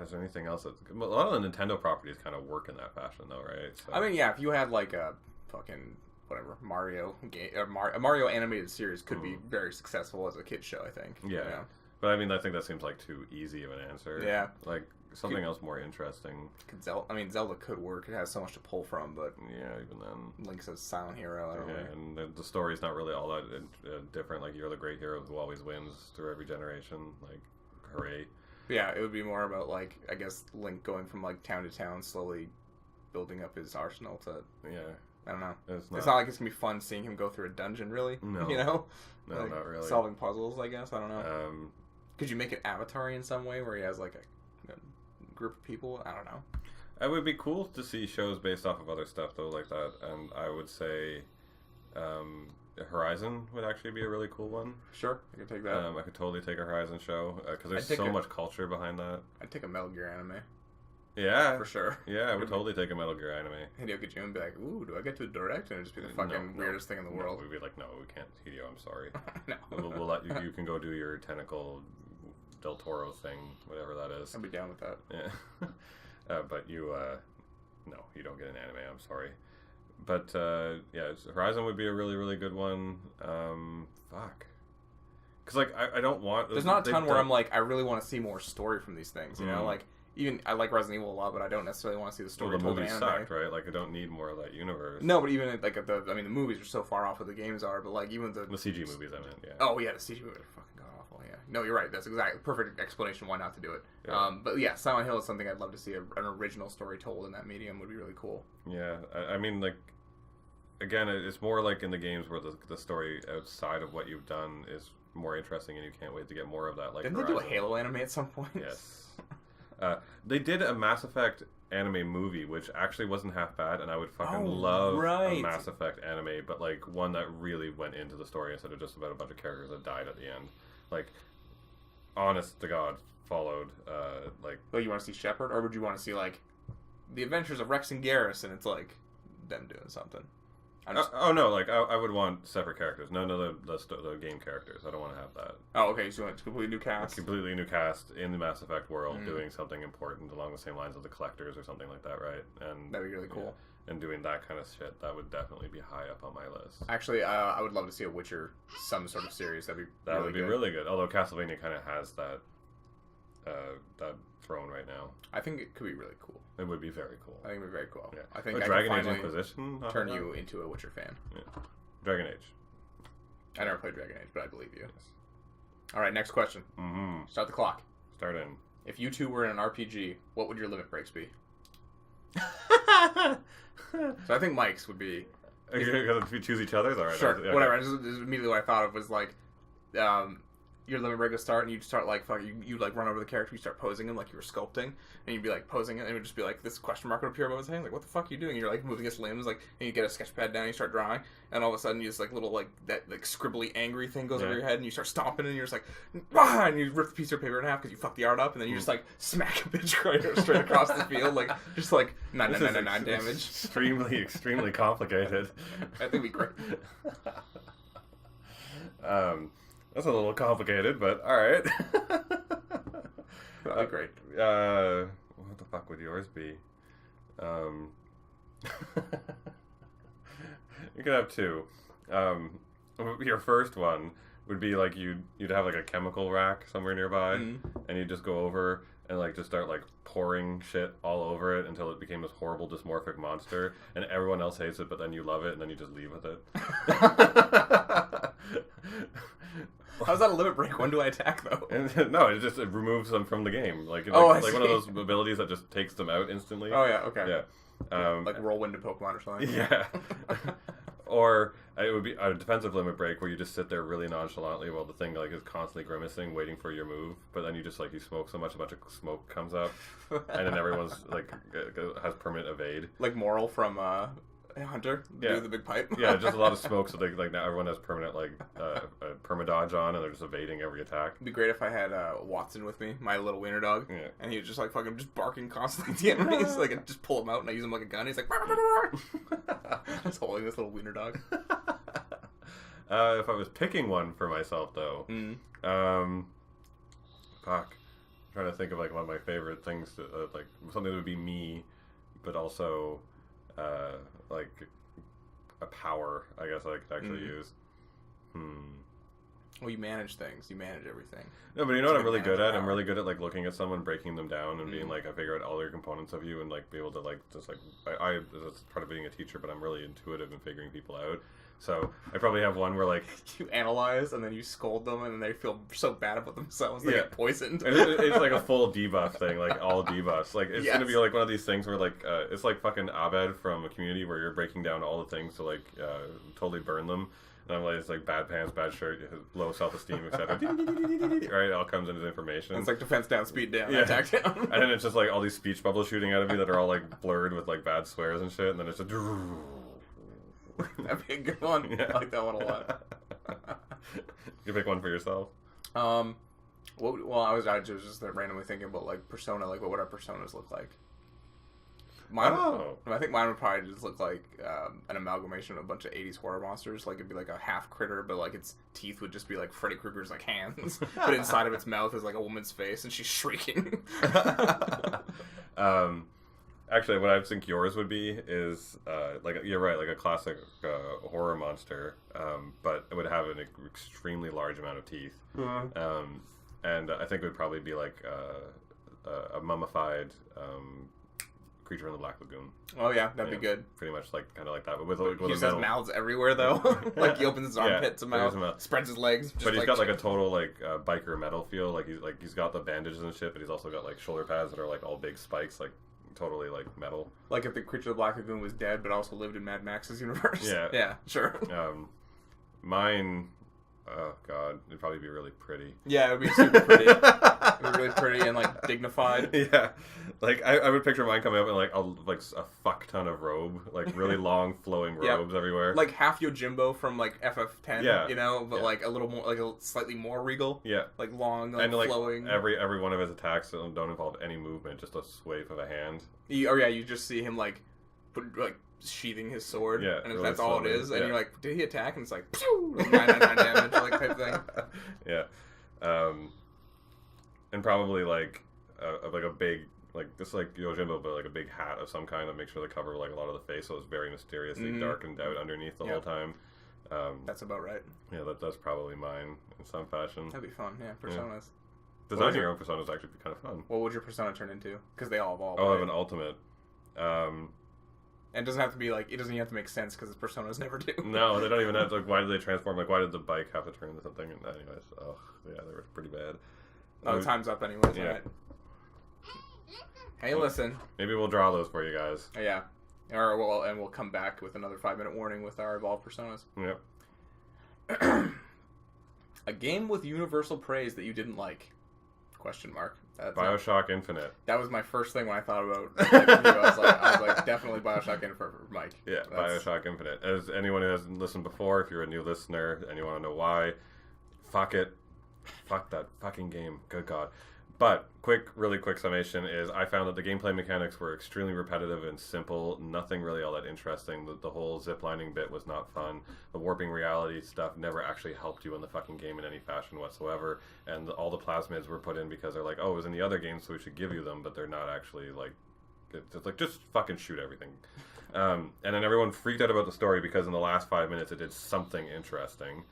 Is there anything else? A lot of the Nintendo properties kind of work in that fashion, though, right? So.
I mean, yeah, if you had like a fucking whatever Mario game, or a Mario animated series could be very successful as a kids show, I think.
Yeah, you know? But I mean, I think that seems like too easy of an answer. Yeah, like something else more interesting.
Zelda could work. It has so much to pull from, but
yeah, even then,
Link's a silent hero. I don't know.
And the story's not really all that different. Like, you're the great hero who always wins through every generation. Like, hooray.
Yeah, it would be more about, like, I guess, Link going from, like, town to town, slowly building up his arsenal to... Yeah. I don't know. It's not like it's going to be fun seeing him go through a dungeon, really. No. You know?
No, like, not really.
Solving puzzles, I guess. I don't know. Could you make it Avatar in some way, where he has, like, a group of people? I don't know.
It would be cool to see shows based off of other stuff, though, like that. And I would say... Horizon would actually be a really cool one.
Sure, I could take that.
I could totally take a Horizon show because there's so much culture behind that.
I'd take a Metal Gear anime.
Yeah,
for sure.
Yeah, I would totally take a Metal Gear anime.
Hideo Kojima would be like, "Ooh, do I get to direct?" And it'd just be the fucking weirdest thing in the world.
We'd be like, "No, we can't, Hideo. I'm sorry.
No,
we'll let you. You can go do your tentacle Del Toro thing, whatever that is."
I'd be down with that.
Yeah. But you, no, you don't get an anime. I'm sorry. But yeah, Horizon would be a really, really good one. Fuck. Because like I don't want.
There's not a ton where I'm like I really want to see more story from these things. You know, like even I like Resident Evil a lot, but I don't necessarily want to see the story.
Well, the movies sucked, right? Like I don't need more of that universe.
No, but even like the movies are so far off what the games are. But like even the
CG movies, I meant, yeah.
Oh yeah, the CG movies are fucking god awful. Yeah. No, you're right. That's exactly perfect explanation why not to do it. Yeah. But yeah, Silent Hill is something I'd love to see an original story told in that medium would be really cool.
Yeah, I mean like. Again, it's more like in the games where the story outside of what you've done is more interesting, and you can't wait to get more of that. Like,
didn't they do a Halo anime at some point?
Yes. They did a Mass Effect anime movie, which actually wasn't half bad, and I would fucking love a Mass Effect anime, but like one that really went into the story instead of just about a bunch of characters that died at the end. Like, honest to God, followed like.
Well, you want to see Shepard, or would you want to see like the Adventures of Rex and Garrus, and it's like them doing something?
Oh no! Like I would want separate characters. None of the game characters. I don't want to have that.
Oh, okay. So you want a completely new cast.
A completely new cast in the Mass Effect world, doing something important along the same lines of the Collectors or something like that, right? And
that'd be really cool.
Yeah, and doing that kind of shit, that would definitely be high up on my list.
Actually, I would love to see a Witcher some sort of series. That would be
really good. Although Castlevania kind of has that throne right now.
I think it could be really cool.
It would be very cool.
I think it would be very cool.
Yeah.
I think
Dragon Age Inquisition
turn you into a Witcher fan.
Yeah. Dragon Age.
I never played Dragon Age, but I believe you. Yes. All right, next question.
Mm-hmm.
Start the clock.
Start in.
If you two were in an RPG, what would your limit breaks be? So I think Mike's would be.
If you choose each other's, all right.
Sure, whatever. Just immediately what I thought of was like, your limit break would start, and you'd start like you like run over the character, you start posing him like you were sculpting, and you'd be like posing it, and it would just be like this question mark would appear above his head, like what the fuck are you doing? And you're like moving his limbs, like, and you get a sketch pad down, and you start drawing, and all of a sudden you just like little like that like scribbly angry thing goes over your head, and you start stomping, and you're just like, ah, and you rip the piece of paper in half because you fucked the art up, and then you just like smack a bitch straight across the field, like just like 999 damage.
Extremely complicated.
I think it'd be great.
That's a little complicated, but alright.
That'd be great.
What the fuck would yours be? You could have two. Your first one would be like you'd have like a chemical rack somewhere nearby, and you'd just go over and like just start like pouring shit all over it until it became this horrible dysmorphic monster, and everyone else hates it, but then you love it, and then you just leave with it.
How's that a limit break? When do I attack though?
No, it removes them from the game. Like one of those abilities that just takes them out instantly.
Oh yeah, okay.
Yeah.
Like whirlwind to Pokemon or something.
Yeah. Or it would be a defensive limit break where you just sit there really nonchalantly while the thing like is constantly grimacing, waiting for your move. But then you just like you smoke so much, a bunch of smoke comes up, and then everyone's like has permanent evade.
Like Moral from Hunter, do the big pipe.
Yeah, just a lot of smoke, so they like now everyone has permanent like permadodge on, and they're just evading every attack.
It'd be great if I had Watson with me, my little wiener dog, and he was just like fucking just barking constantly at the enemies. Like I just pull him out and I use him like a gun. He's like, just holding this little wiener dog.
If I was picking one for myself though, fuck, I'm trying to think of like one of my favorite things to like something that would be me, but also. Like a power, I guess I could actually use.
Well, you manage things. You manage everything.
No, but you know what I'm really good at? I'm really good at like looking at someone, breaking them down, and being like, I figure out all their components of you, and like be able to like just like I that's part of being a teacher, but I'm really intuitive in figuring people out. So I probably have one where like
you analyze and then you scold them, and then they feel so bad about themselves they get poisoned.
And it's like a full debuff thing, like all debuffs. Like it's gonna be like one of these things where like it's like fucking Abed from a Community where you're breaking down all the things to like totally burn them. And I'm like, it's like bad pants, bad shirt, low self-esteem, etc. Right, it all comes into information.
It's like defense down, speed down, attack down.
And then it's just like all these speech bubbles shooting out of you that are all like blurred with like bad swears and shit. And then it's just.
That'd be a good one. Yeah. I like that one a lot.
You pick one for yourself.
I was just randomly thinking about like Persona. Like, what would our personas look like? I think mine would probably just look like an amalgamation of a bunch of 80s horror monsters. Like, it'd be like a half critter, but like its teeth would just be like Freddy Krueger's like hands, but inside of its mouth is like a woman's face, and she's shrieking.
Actually, what I think yours would be is like you're right, like a classic horror monster, but it would have an extremely large amount of teeth, and I think it would probably be like a mummified creature in the Black Lagoon.
Oh yeah, that'd be good.
Pretty much like kind of like that, but with
he just has mouths everywhere though. Like he opens his armpit to mouth, spreads his legs.
But he's got like a total like biker metal feel. Like he's got the bandages and shit, but he's also got like shoulder pads that are like all big spikes, like totally like metal.
Like if the creature of the Black Lagoon was dead, but also lived in Mad Max's universe.
Yeah,
yeah, sure.
Mine. Oh god, it'd probably be really pretty.
Yeah, it would be super pretty. It would be really pretty and like dignified.
Yeah, like I would picture mine coming up in like a fuck ton of robe, like really long flowing robes everywhere.
Like half Yojimbo from like FF10, you know, but like a little more, like a slightly more regal.
Yeah,
like long, like, and like flowing.
Every one of his attacks don't involve any movement, just a swave of a hand.
You just see him like sheathing his sword, and if that's all it is, and you're like, did he attack? And it's like, like 999 damage, like type thing.
Yeah, and probably like a big this like Yojimbo, but like a big hat of some kind that makes sure they cover like a lot of the face, so it's very mysteriously darkened out underneath the whole time.
That's about right.
Yeah, that's probably mine in some fashion.
That'd be fun. Yeah, personas.
Designing your own personas actually be kind of fun.
What would your persona turn into? Because they all evolve.
Oh, I have an ultimate.
And it doesn't have to be like, it doesn't even have to make sense because its personas never do.
No, they don't even have to, like, why did they transform? Like, why did the bike have to turn into something? And anyways, yeah, they were pretty bad.
Oh, time's up anyways, right? Hey, listen.
Maybe we'll draw those for you guys.
Yeah. We'll come back with another 5-minute warning with our evolved personas.
Yep.
A game with universal praise that you didn't like? Question mark.
BioShock Infinite.
That was my first thing when I thought about you. I was like, definitely BioShock Infinite for Mike.
Yeah, BioShock Infinite. As anyone who hasn't listened before, if you're a new listener and you want to know why, fuck it. Fuck that fucking game. Good God. But, really quick summation is I found that the gameplay mechanics were extremely repetitive and simple. Nothing really all that interesting. The whole ziplining bit was not fun. The warping reality stuff never actually helped you in the fucking game in any fashion whatsoever. And all the plasmids were put in because they're like, oh, it was in the other games, so we should give you them. But they're not actually like, it's like, just fucking shoot everything. And then everyone freaked out about the story because in the last 5 minutes it did something interesting.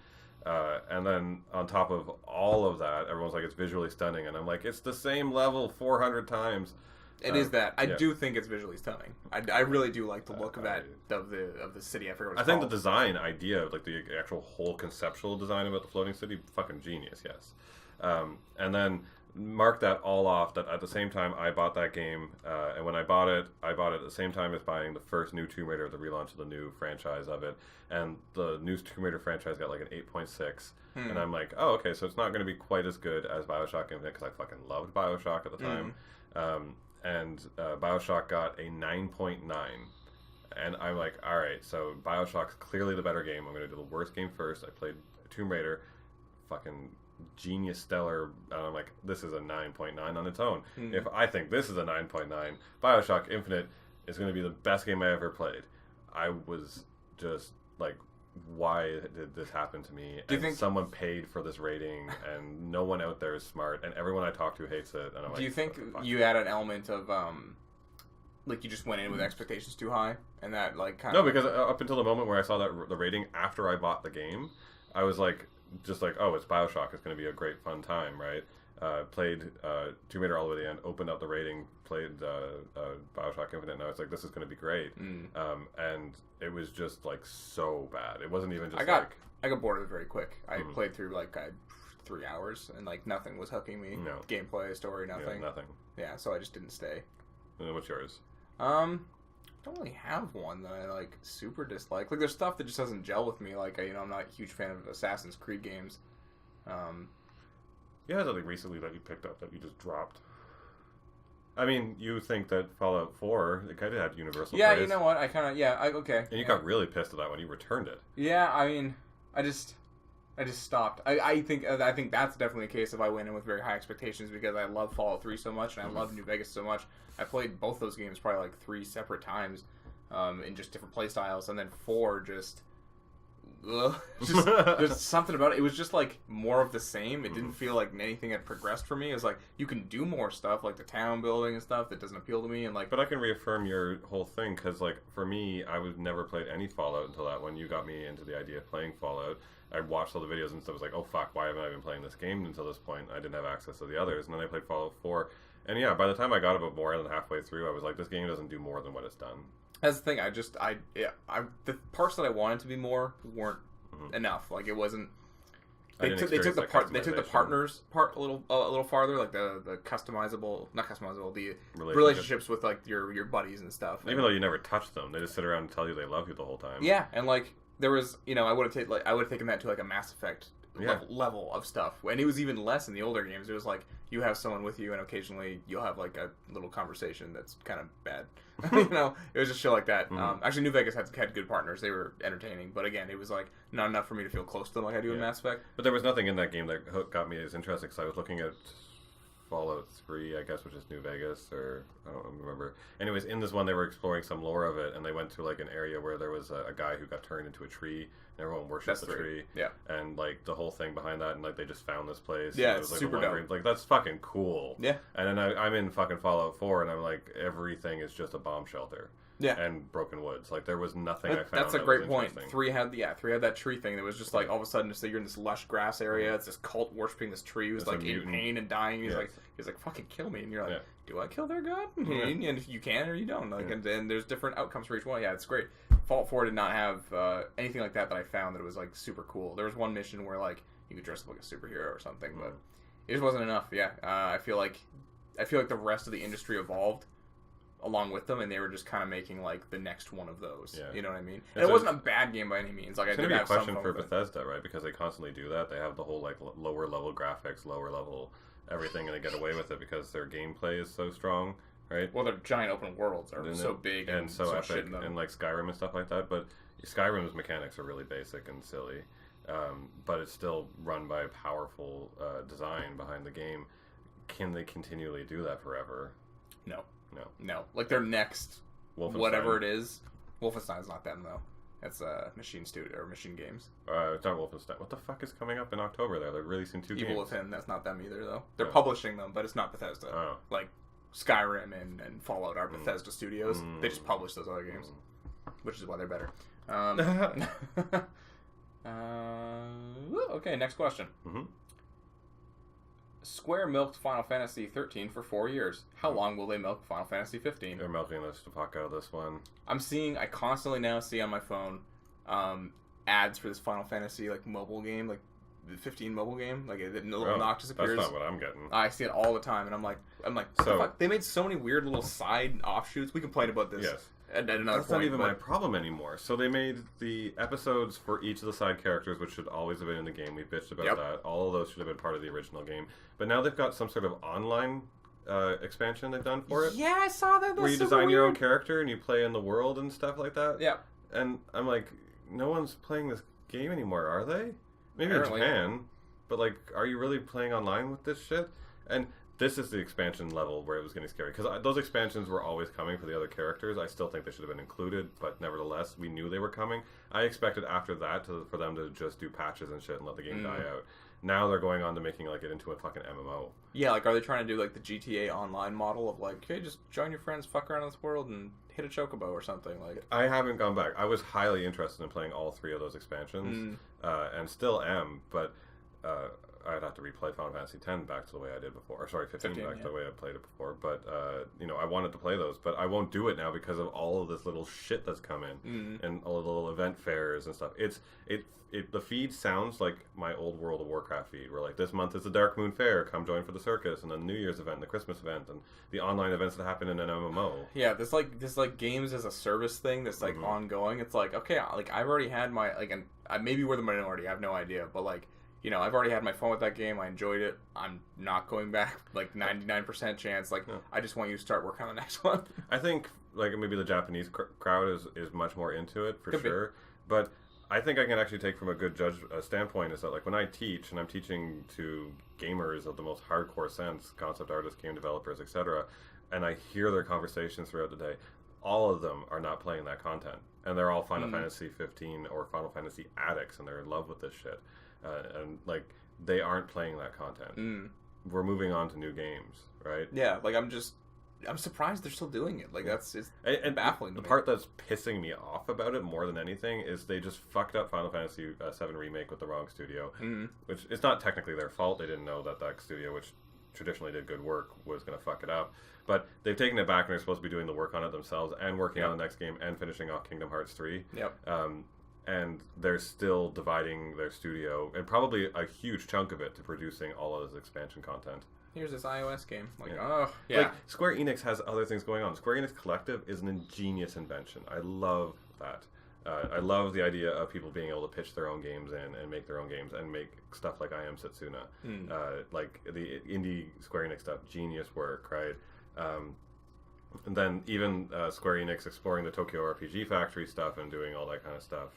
And then on top of all of that, everyone's like, it's visually stunning, and I'm like, it's the same level 400 times.
It is that. I do think it's visually stunning. I really do like the look of the city. I forget what it's called.
I think the design idea, like the actual whole conceptual design about the floating city, fucking genius. Yes. And then mark that all off. That at the same time I bought that game, and when I bought it at the same time as buying the first new Tomb Raider, the relaunch of the new franchise of it, and the new Tomb Raider franchise got like an 8.6, and I'm like, oh, okay, so it's not going to be quite as good as BioShock Infinite because I fucking loved BioShock at the time, and BioShock got a 9.9. And I'm like, all right, so BioShock's clearly the better game. I'm going to do the worst game first. I played Tomb Raider, fucking genius stellar, and I'm like, this is a 9.9 on its own. If I think this is a 9.9, BioShock Infinite is going to be the best game I ever played. I was just like, why did this happen to me? Do you think someone paid for this rating, and no one out there is smart, and everyone I talk to hates it? And I'm
do you think you had an element of like you just went in with expectations too high, and that like kind of...
No, because up until the moment where I saw that the rating after I bought the game, I was like, just like, oh, it's BioShock, it's going to be a great fun time, right? Played Tomb Raider all the way to the end, opened up the rating, played BioShock Infinite, and I was like, this is going to be great. And it was just like so bad. It wasn't even just I got
bored of it very quick. I played through like 3 hours, and like nothing was hooking me.
No.
Gameplay, story, nothing.
Yeah, nothing.
Yeah, so I just didn't stay.
What's yours?
I don't really have one that I like super dislike. Like there's stuff that just doesn't gel with me. Like I'm not a huge fan of Assassin's Creed games.
Yeah, something recently that you picked up that you just dropped. I mean, you think that Fallout 4 it kind of had universal praise.
You know what? I kind of okay.
And you got really pissed at that when you returned it.
Yeah, I mean, I just stopped. I think that's definitely a case if I went in with very high expectations because I love Fallout 3 so much and I love New Vegas so much. I played both those games probably like 3 separate times in just different play styles, and then 4 just there's something about it. It was just like more of the same. It didn't feel like anything had progressed for me. It was like you can do more stuff, like the town building and stuff that doesn't appeal to me. And like,
but I can reaffirm your whole thing because like for me, I was never played any Fallout until that when you got me into the idea of playing Fallout. I watched all the videos and stuff. I was like, oh fuck, why haven't I been playing this game until this point? I didn't have access to the others, and then I played Fallout 4. And yeah, by the time I got about more than halfway through, I was like, this game doesn't do more than what it's done.
That's the thing. The parts that I wanted to be more weren't enough. Like it wasn't. They took the partners part a little farther, like the not customizable, the relationships with like your buddies and stuff.
Even though you never touch them, they just sit around and tell you they love you the whole time.
Yeah, and like there was, I would have taken that to like a Mass Effect level of stuff, and it was even less in the older games. It was like you have someone with you, and occasionally you'll have like a little conversation that's kind of bad. It was just shit like that. Actually, New Vegas had good partners; they were entertaining, but again, it was like not enough for me to feel close to them like I do in Mass Effect.
But there was nothing in that game that got me as interested because I was looking at Fallout 3, I guess, which is New Vegas, or I don't remember. Anyways, in this one, they were exploring some lore of it, and they went to like an area where there was a guy who got turned into a tree, and everyone worshipped the tree.
Yeah.
And like the whole thing behind that, and like they just found this place.
Yeah,
it was,
it's
like,
super dope.
Like that's fucking cool.
Yeah.
And then I'm in fucking Fallout 4, and I'm like, everything is just a bomb shelter.
Yeah.
And broken woods. Like there was nothing I found.
That's a great point. 3 had that tree thing that was just like all of a sudden you're in this lush grass area. It's this cult worshipping this tree who's like in pain and dying. He's like fucking kill me, and you're like, do I kill their god? And if you can or you don't, like, and then there's different outcomes for each one. Yeah, it's great. Fallout 4 did not have anything like that I found that was like super cool. There was one mission where like you could dress up like a superhero or something, but it just wasn't enough. Yeah, I feel like the rest of the industry evolved along with them, and they were just kind of making like the next one of those. Yeah. You know what I mean? And it wasn't a bad game by any means. Like, I did have some fun. It's going to be a question
for Bethesda, right? Because they constantly do that. They have the whole like lower level graphics, lower level everything, and they get away with it because their gameplay is so strong, right?
Well, their giant open worlds are so big and
so epic, and like Skyrim and stuff like that. But Skyrim's mechanics are really basic and silly, but it's still run by a powerful design behind the game. Can they continually do that forever?
No. Like their next whatever it is, Wolfenstein's not them though. That's Machine Studio or Machine Games.
It's not Wolfenstein. What the fuck is coming up in October? They're releasing 2 games.
Evil Within. That's not them either though. They're publishing them, but it's not Bethesda.
Oh.
Like Skyrim and Fallout are Bethesda Studios. They just publish those other games, which is why they're better. Okay, next question. Square milked Final Fantasy 13 for 4 years. How long will they milk Final Fantasy 15?
They're milking this to fuck out of this one.
I constantly now see on my phone ads for this Final Fantasy like mobile game, like the 15 mobile game, like a little Noctis appears.
That's not what I'm getting.
I see it all the time, and I'm like, so fuck? They made so many weird little side offshoots. We complained about this.
Yes.
At another
That's
point,
not even my problem anymore. So they made the episodes for each of the side characters, which should always have been in the game. We bitched about that. All of those should have been part of the original game. But now they've got some sort of online expansion they've done for it.
Yeah, I saw that. That's
where you design your own character and you play in the world and stuff like that.
Yeah.
And I'm like, no one's playing this game anymore, are they? Maybe
Apparently.
in Japan. But like, are you really playing online with this shit? And this is the expansion level where it was getting scary. Because those expansions were always coming for the other characters. I still think they should have been included. But nevertheless, we knew they were coming. I expected after that for them to just do patches and shit and let the game die out. Now they're going on to making like it into a fucking MMO.
Yeah, like are they trying to do like the GTA Online model of like, hey, just join your friends, fuck around in this world, and hit a chocobo or something? Like,
I haven't gone back. I was highly interested in playing all 3 of those expansions, and still am. But I'd have to replay Final Fantasy X back to the way I did before. Or sorry, 15 back to the way I played it before. But I wanted to play those, but I won't do it now because of all of this little shit that's come in and all the little event fairs and stuff. The feed sounds like my old World of Warcraft feed, where like this month is the Dark Moon Fair, come join for the circus, and then the New Year's event, and the Christmas event, and the online events that happen in an MMO.
Yeah, this games as a service thing that's like ongoing. It's like, okay, like I've already had my like, and I maybe we're the minority. I have no idea, but like, I've already had my fun with that game. I enjoyed it. I'm not going back. Like 99% chance. Like I just want you to start working on the next one.
I think like maybe the Japanese crowd is much more into it for sure, but I think I can actually take from a good standpoint is that like when I teach and I'm teaching to gamers of the most hardcore sense, concept artists, game developers, etc., and I hear their conversations throughout the day, all of them are not playing that content, and they're all Final Fantasy 15 or Final Fantasy addicts, and they're in love with this shit, and like they aren't playing that content. We're moving on to new games, right?
Yeah, like I'm surprised they're still doing it. Like it's baffling.
The part that's pissing me off about it more than anything is they just fucked up Final Fantasy VII Remake with the wrong studio, which it's not technically their fault. They didn't know that studio, which traditionally did good work, was going to fuck it up. But they've taken it back and they're supposed to be doing the work on it themselves and working on the next game and finishing off Kingdom Hearts 3. And they're still dividing their studio and probably a huge chunk of it to producing all of this expansion content.
Here's this iOS game. Like,
Like, Square Enix has other things going on. Square Enix Collective is an ingenious invention. I love that. I love the idea of people being able to pitch their own games in and make their own games and make stuff like I Am Setsuna. Like, the indie Square Enix stuff, genius work, right? And then even Square Enix exploring the Tokyo RPG Factory stuff and doing all that kind of stuff.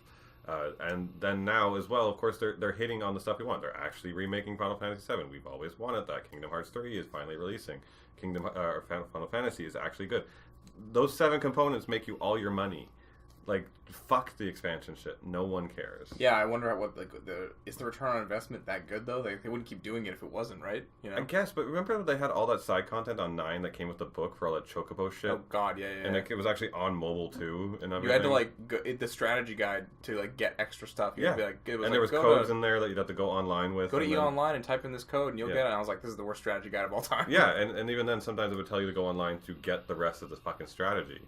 And then now as well, of course, they're hitting on the stuff we want. They're actually remaking Final Fantasy VII. We've always wanted that. Kingdom Hearts 3 is finally releasing. Final Fantasy is actually good. Those 7 components make you all your money. Like, fuck the expansion shit. No one cares.
Yeah, I wonder is the return on investment that good though? They wouldn't keep doing it if it wasn't, right? You know? I
guess, but remember they had all that side content on 9 that came with the book for all that Chocobo shit?
Oh god, yeah.
And it was actually on mobile too, and everything.
You had to like go, the strategy guide to like get extra stuff. You'd be like,
and there was codes in there that you'd have to go online with.
Go to eOnline and type in this code and you'll get it. And I was like, this is the worst strategy guide of all time.
Yeah, and even then, sometimes it would tell you to go online to get the rest of the fucking strategy.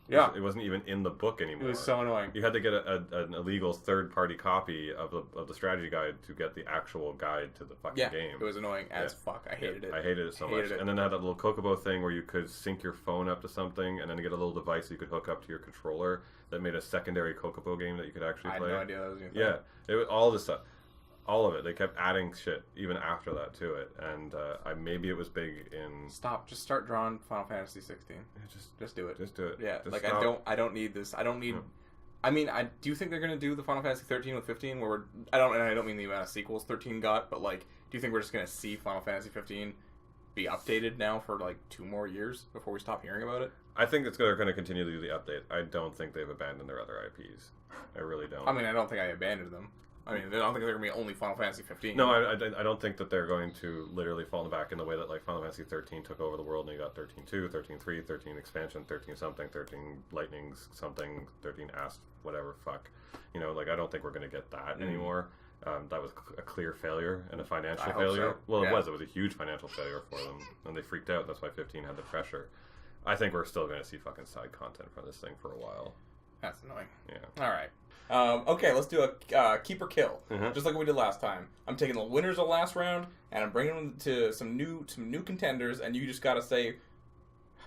Yeah,
it wasn't even in the book anymore.
It was so annoying.
You had to get an illegal third-party copy of the strategy guide to get the actual guide to the fucking game.
It was annoying as fuck. I hated it.
I hated it so much. And then they had that little Chocobo thing where you could sync your phone up to something and then get a little device you could hook up to your controller that made a secondary Chocobo game that you could actually play.
I had no idea that was going to
Yeah, it was all this stuff. All of it. They kept adding shit even after that to it, and maybe it was big in.
Stop! Just start drawing Final Fantasy 16. Just do it.
Just do it.
Yeah,
just
like
stop.
I don't need this. I don't need. I mean, do you think they're gonna do the Final Fantasy 13 with 15? Where I don't mean the amount of sequels 13 got, but like, do you think we're just gonna see Final Fantasy 15 be updated now for like 2 more years before we stop hearing about it?
I think they're going to continue to do the update. I don't think they've abandoned their other IPs. I really don't.
I mean, I don't think I abandoned them. I mean, I don't think they're going to be only Final Fantasy 15.
No, I don't think that they're going to literally fall back in the way that like Final Fantasy 13 took over the world and you got 13.2, 13.3, 13 expansion, 13 something, 13 lightnings something, 13 asked whatever fuck. You know, like I don't think we're going to get that anymore. That was a clear failure and a financial failure.
So.
Well, it was a huge financial failure for them, and they freaked out. That's why 15 had the pressure. I think we're still going to see fucking side content from this thing for a while.
That's annoying.
Yeah.
All right. Okay, let's do a keep or kill, just like we did last time. I'm taking the winners of the last round, and I'm bringing them to some new contenders, and you just got to say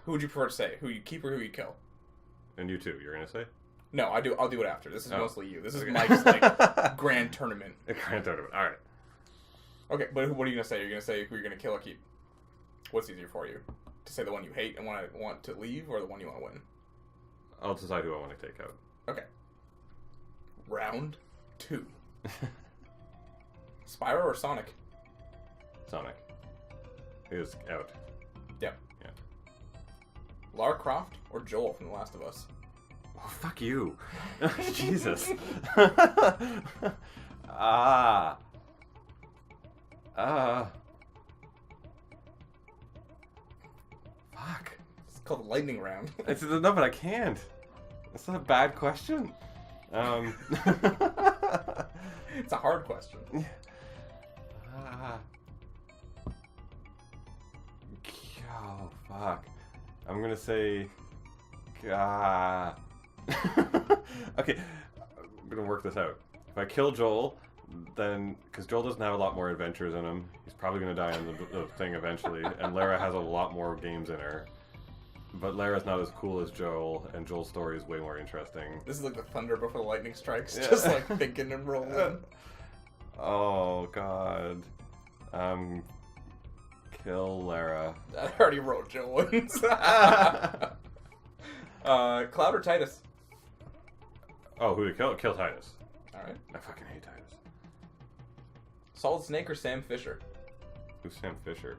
who would you prefer to say, who you keep or who you kill.
And you too. You're going to say?
No, I'll do it after. This is mostly you. This is Mike's like grand tournament.
A grand tournament. All right.
Okay, but what are you going to say? You're going to say who you're going to kill or keep? What's easier for you? To say the one you hate and want to leave, or the one you want to win?
I'll decide who I want to take out.
Okay. Round 2. Spyro or Sonic?
Sonic. He is out.
Yep.
Yeah.
Lara Croft or Joel from The Last of Us?
Oh, fuck you. Jesus. Fuck.
It's called the lightning round.
No, but I can't. That's not a bad question.
It's a hard question.
Oh, fuck. I'm gonna say... Okay, I'm gonna work this out. If I kill Joel, then... Because Joel doesn't have a lot more adventures in him. He's probably gonna die in the thing eventually. And Lara has a lot more games in her. But Lara's not as cool as Joel, and Joel's story is way more interesting.
This is like the thunder before the lightning strikes, just like thinking and rolling.
Oh, God. Kill Lara.
I already wrote Joel wins. Cloud or Tidus?
Oh, who to kill? Kill Tidus.
Alright.
I fucking hate Tidus.
Solid Snake or Sam Fisher?
Who's Sam Fisher?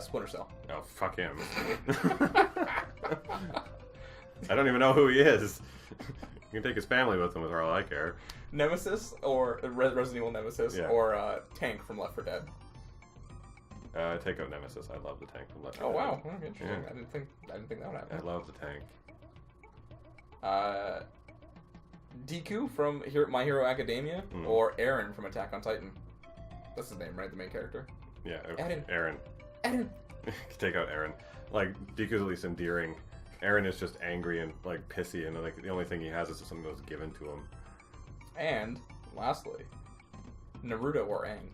Splinter Cell.
Oh, fuck him. I don't even know who he is. You can take his family with him, is all I care.
Nemesis, or Resident Evil Nemesis, or Tank from Left 4 Dead.
Take out Nemesis. I love the Tank from Left 4
Dead.
Oh
wow, interesting. Yeah. I didn't think that would happen.
I love the Tank.
Deku from My Hero Academia, or Eren from Attack on Titan. That's his name, right? The main character.
Yeah, Eren. Take out Eren. Like, Deku's at least endearing. Eren is just angry and like pissy, and like the only thing he has is something that was given to him.
And lastly, Naruto or Aang.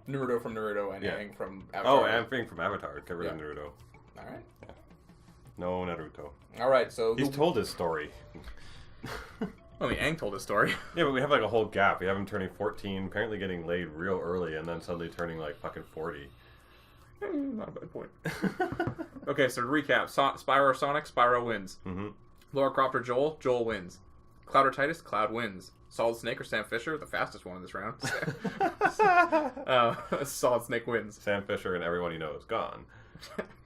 Naruto from Naruto and Aang from Avatar.
Oh, Aang from Avatar. Get rid of Naruto.
All right.
Yeah. No Naruto.
All right. So
he's told his story.
I mean, Aang told his story.
Yeah, but we have like a whole gap. We have him turning 14, apparently getting laid real early, and then suddenly turning like fucking 40.
Not a bad point. Okay, so to recap, Spyro or Sonic, Spyro wins. Lara Croft or Joel, Joel wins. Cloud or Tidus, Cloud wins. Solid Snake or Sam Fisher, the fastest one in this round. Solid Snake wins.
Sam Fisher and everyone he knows, gone.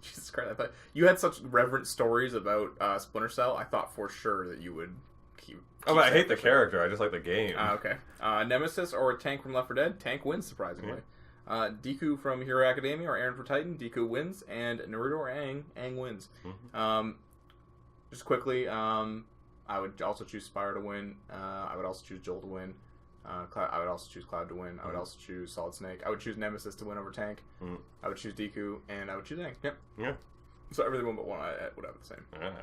Jesus Christ, I thought you had such reverent stories about Splinter Cell, I thought for sure that you would keep
but I hate the character, I just like the game.
Okay. Nemesis or Tank from Left 4 Dead, Tank wins, surprisingly. Deku from Hero Academia or Eren from Titan, Deku wins, and Naruto or Aang, Aang wins. Just quickly, I would also choose Spyro to win. I would also choose Joel to win. I would also choose Cloud to win. I would also choose Solid Snake. I would choose Nemesis to win over Tank. I would choose Deku, and I would choose Aang. Yep. Yeah. So everything but one I would have the same. And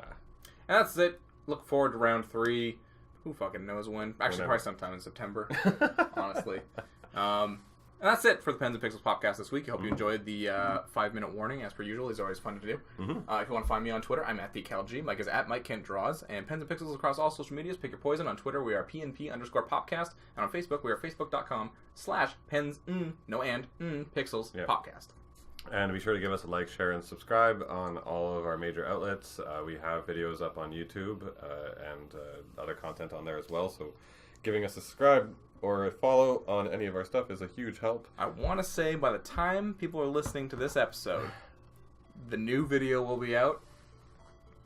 that's it. Look forward to round 3. Who fucking knows when? Actually, probably sometime in September, honestly. And that's it for the Pens and Pixels podcast this week. I hope you enjoyed the 5-minute warning, as per usual. It's always fun to do. If you want to find me on Twitter, I'm at TheCalG. Mike is at MikeKentDraws. And Pens and Pixels across all social medias. Pick your poison. On Twitter, we are PNP_Popcast. And on Facebook, we are Facebook.com/Pens, Pixels Popcast.
And be sure to give us a like, share, and subscribe on all of our major outlets. We have videos up on YouTube and other content on there as well. So giving us a subscribe or a follow on any of our stuff is a huge help.
I want to say by the time people are listening to this episode, the new video will be out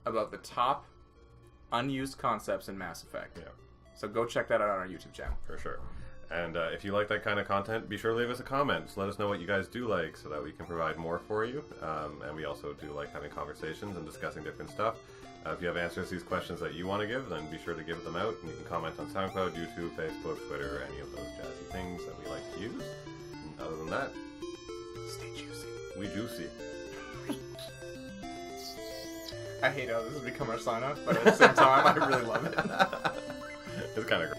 about the top unused concepts in Mass Effect. Yeah. So go check that out on our YouTube channel.
For sure. And if you like that kind of content, be sure to leave us a comment. Let us know what you guys do like so that we can provide more for you. And we also do like having conversations and discussing different stuff. If you have answers to these questions that you want to give, then be sure to give them out. And you can comment on SoundCloud, YouTube, Facebook, Twitter, any of those jazzy things that we like to use. And other than that,
stay juicy.
We juicy.
I hate how this has become our sign-off, but at the same time, I really love it.
It's kind of great.